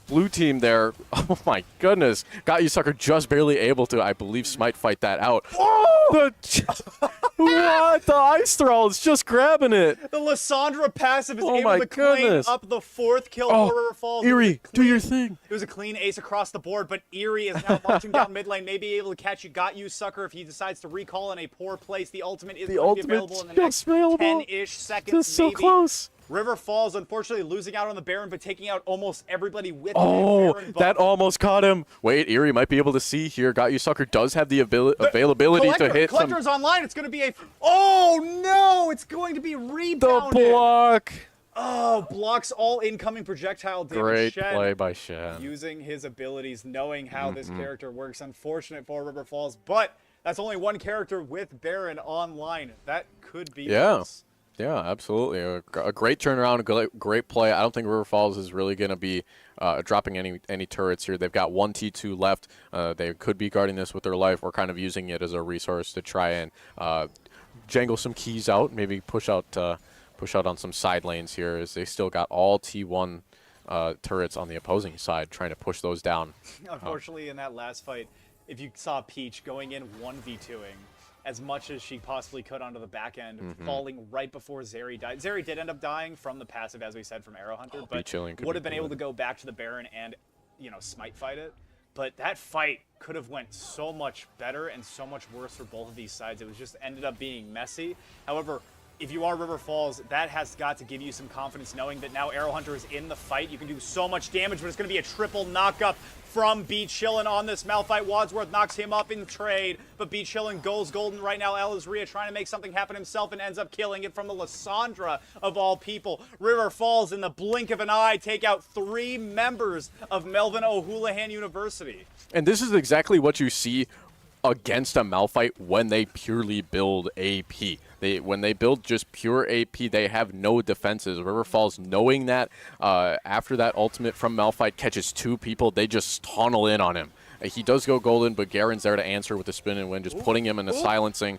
[SPEAKER 2] Blue team there. Oh my goodness. Got You Sucker just barely able to, I believe, smite fight that out. Oh! What? The ice throw is just grabbing it.
[SPEAKER 1] The Lissandra passive is
[SPEAKER 2] Oh
[SPEAKER 1] able
[SPEAKER 2] my
[SPEAKER 1] to clean
[SPEAKER 2] goodness.
[SPEAKER 1] up the 4th kill for River Falls.
[SPEAKER 2] Eerie, do your thing.
[SPEAKER 1] It was a clean ace across the board, but Eerie is now marching down mid lane, maybe able to catch you. Got You Sucker if he decides to recall in a poor place. The ultimate is going to be available in the next 10-ish seconds.
[SPEAKER 2] Just so
[SPEAKER 1] maybe.
[SPEAKER 2] close.
[SPEAKER 1] River Falls, unfortunately, losing out on the Baron, but taking out almost everybody with
[SPEAKER 2] Oh,
[SPEAKER 1] Baron.
[SPEAKER 2] that almost caught him. Wait, Eerie might be able to see here. Got You Sucker does have the availability to hit
[SPEAKER 1] Collector's online. It's going to be a... Oh, no! It's going to be rebounded.
[SPEAKER 2] the block.
[SPEAKER 1] Oh, blocks all incoming projectile damage.
[SPEAKER 2] Great
[SPEAKER 1] Shen,
[SPEAKER 2] play by Shen.
[SPEAKER 1] using his abilities, knowing how this character works. Unfortunate for River Falls, but that's only one character with Baron online. That could be worse.
[SPEAKER 2] Yeah, absolutely. A great turnaround, a great play. I don't think River Falls is really going to be dropping any turrets here. They've got 1 T2 left. They could be guarding this with their life or kind of using it as a resource to try and jangle some keys out, maybe push out on some side lanes here, as they still got all T1 turrets on the opposing side, trying to push those down.
[SPEAKER 1] Unfortunately, in that last fight, if you saw Peach going in 1v2ing as much as she possibly could onto the back end, falling right before Zeri died. Zeri did end up dying from the passive, as we said, from Arrow Hunter, but would have been able to go back to the Baron and, smite fight it. But that fight could have went so much better and so much worse for both of these sides. It was just ended up being messy. However, if you are River Falls, that has got to give you some confidence knowing that now Arrow Hunter is in the fight. You can do so much damage, but it's going to be a triple knockup from Be Chillin' on this Malphite. Wadsworth knocks him up in trade, but Be Chillin' goes golden right now. Elizria trying to make something happen himself and ends up killing it from the Lissandra of all people. River Falls, in the blink of an eye, take out 3 members of Melvin O'Houlihan University.
[SPEAKER 2] And this is exactly what you see against a Malphite when they purely build AP. When they build just pure AP, they have no defenses. River Falls, knowing that after that ultimate from Malphite catches 2 people, they just tunnel in on him. He does go golden, but Garen's there to answer with the spin and win, just putting him in the silencing.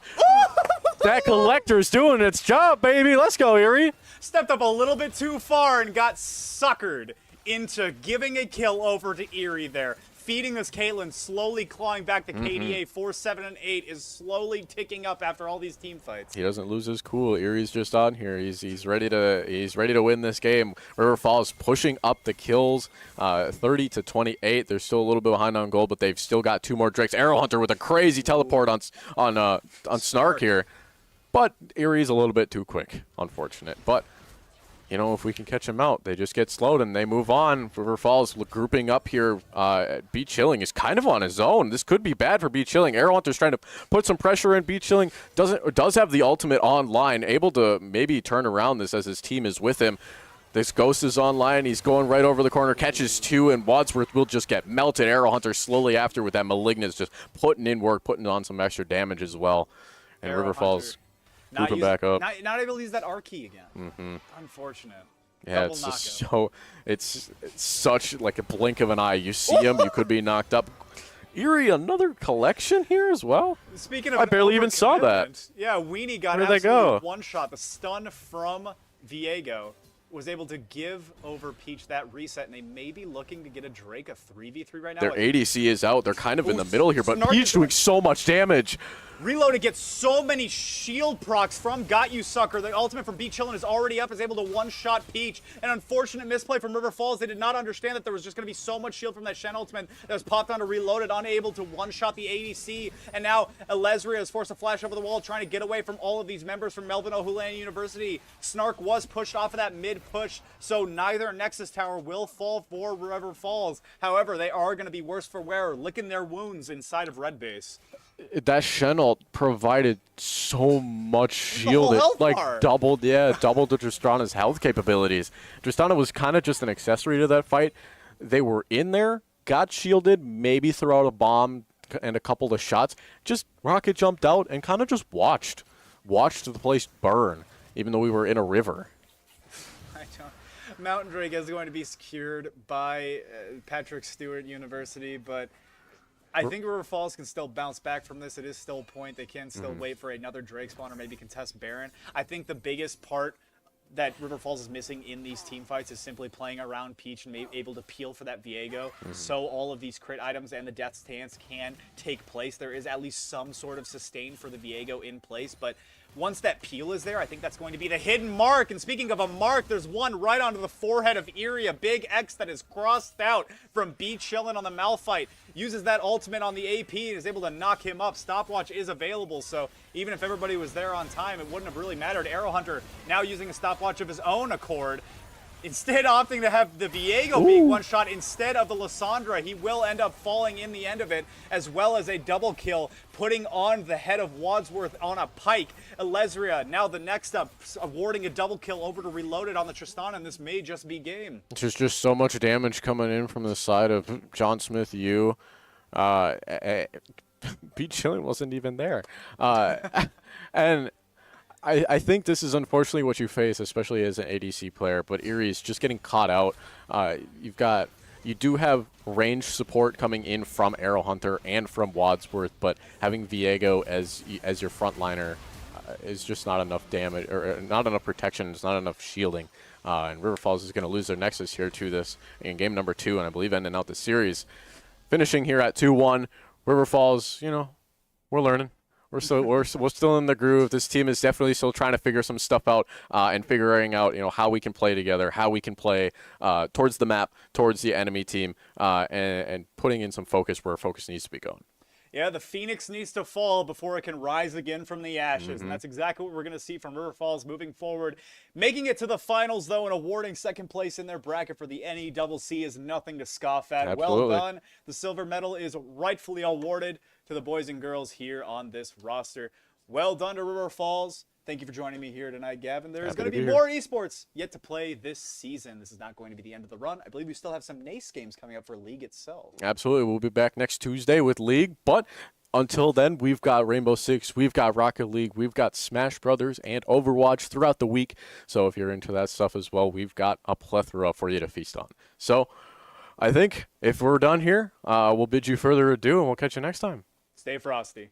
[SPEAKER 2] That Collector's doing its job, baby. Let's go, Eerie.
[SPEAKER 1] Stepped up a little bit too far and got suckered into giving a kill over to Eerie there. Feeding this Caitlyn, slowly clawing back the KDA. 4, 7, and 8 is slowly ticking up after all these team fights.
[SPEAKER 2] He doesn't lose his cool. Eerie's just on here. He's ready to win this game. River Falls pushing up the kills, 30 to 28. They're still a little bit behind on gold, but they've still got 2 more Drakes. Arrow Hunter with a crazy teleport on Snark here, but Eerie's a little bit too quick, unfortunate. But if we can catch him out, they just get slowed and they move on. River Falls grouping up here. Be Chilling is kind of on his own. This could be bad for Be Chilling. Arrow Hunter's trying to put some pressure in. Be Chilling does have the ultimate online, able to maybe turn around this as his team is with him. This Ghost is online. He's going right over the corner, catches 2, and Wadsworth will just get melted. Arrow Hunter slowly after with that Malignance, just putting in work, putting on some extra damage as well. And River Falls grouping back up.
[SPEAKER 1] Not able to use that R key again. Unfortunate.
[SPEAKER 2] Yeah,
[SPEAKER 1] Double
[SPEAKER 2] it's
[SPEAKER 1] knockout.
[SPEAKER 2] just so it's such like a blink of an eye. You see him, you could be knocked up. Erie, another collection here as well.
[SPEAKER 1] Speaking of
[SPEAKER 2] I barely even saw that.
[SPEAKER 1] overcommitment, yeah, Weenie got
[SPEAKER 2] Where did they
[SPEAKER 1] absolutely
[SPEAKER 2] go?
[SPEAKER 1] one shot. The stun from Viego was able to give over Peach that reset, and they may be looking to get a Drake a 3v3 right now.
[SPEAKER 2] Their ADC is out. They're kind of in the middle here, but
[SPEAKER 1] Snark
[SPEAKER 2] Peach
[SPEAKER 1] is
[SPEAKER 2] doing
[SPEAKER 1] right.
[SPEAKER 2] so much damage.
[SPEAKER 1] Reloaded gets so many shield procs from Got You Sucker. The ultimate from B Chillin is already up, is able to one-shot Peach. An unfortunate misplay from River Falls. They did not understand that there was just going to be so much shield from that Shen ultimate that was popped onto Reloaded, unable to one-shot the ADC. And now Elezria is forced to flash over the wall, trying to get away from all of these members from Melvin O'Houlihan University. Snark was pushed off of that mid-push, so neither Nexus Tower will fall for River Falls. However, they are going to be worse for wear, licking their wounds inside of Red Base.
[SPEAKER 2] That Shen ult provided so much shield.
[SPEAKER 1] whole
[SPEAKER 2] It
[SPEAKER 1] health
[SPEAKER 2] like
[SPEAKER 1] bar.
[SPEAKER 2] doubled Tristana's health capabilities. Tristana was kind of just an accessory to that fight. They were in there, got shielded, maybe throw out a bomb and a couple of shots. Just rocket jumped out and kind of just watched the place burn, even though we were in a river.
[SPEAKER 1] Mountain Drake is going to be secured by Patrick Stewart University, but I think River Falls can still bounce back from this. It is still a point. They can still wait for another Drake spawn or maybe contest Baron. I think the biggest part that River Falls is missing in these team fights is simply playing around Peach and able to peel for that Viego, so all of these crit items and the death stance can take place. There is at least some sort of sustain for the Viego in place, but once that peel is there, I think that's going to be the hidden mark. And speaking of a mark, there's one right onto the forehead of Erie, a big X that is crossed out from B Chillin on the Malphite. Uses that ultimate on the AP and is able to knock him up. Stopwatch is available, so even if everybody was there on time, it wouldn't have really mattered. Arrow Hunter now using a stopwatch of his own accord. Instead opting to have the Viego being one shot instead of the Lysandra. He will end up falling in the end of it, as well as a double kill, putting on the head of Wadsworth on a pike. Elezria now the next up, awarding a double kill over to Reloaded on the Tristana, and this may just be game.
[SPEAKER 2] There's just so much damage coming in from the side of John Smith U. Pete Chillin wasn't even there. And I think this is unfortunately what you face, especially as an ADC player, but Erie is just getting caught out. You do have range support coming in from Arrow Hunter and from Wadsworth, but having Viego as your frontliner is just not enough damage, or not enough protection, it's not enough shielding. And River Falls is going to lose their Nexus here to this in game number 2, and I believe ending out the series. Finishing here at 2-1, River Falls, we're learning. We're still in the groove. This team is definitely still trying to figure some stuff out and figuring out how we can play together, how we can play towards the map, towards the enemy team, and putting in some focus where focus needs to be going.
[SPEAKER 1] Yeah, the Phoenix needs to fall before it can rise again from the ashes, and that's exactly what we're going to see from River Falls moving forward. Making it to the finals, though, and awarding second place in their bracket for the NECC is nothing to scoff at.
[SPEAKER 2] Absolutely.
[SPEAKER 1] Well done. The silver medal is rightfully awarded to the boys and girls here on this roster. Well done to River Falls. Thank you for joining me here tonight, Gavin. There's going to be more esports yet to play this season. This is not going to be the end of the run. I believe we still have some NACE games coming up for League itself.
[SPEAKER 2] Absolutely. We'll be back next Tuesday with League, but until then, we've got Rainbow Six, we've got Rocket League, we've got Smash Brothers and Overwatch throughout the week. So if you're into that stuff as well, we've got a plethora for you to feast on. So I think if we're done here, we'll bid you further adieu, and we'll catch you next time.
[SPEAKER 1] Stay frosty.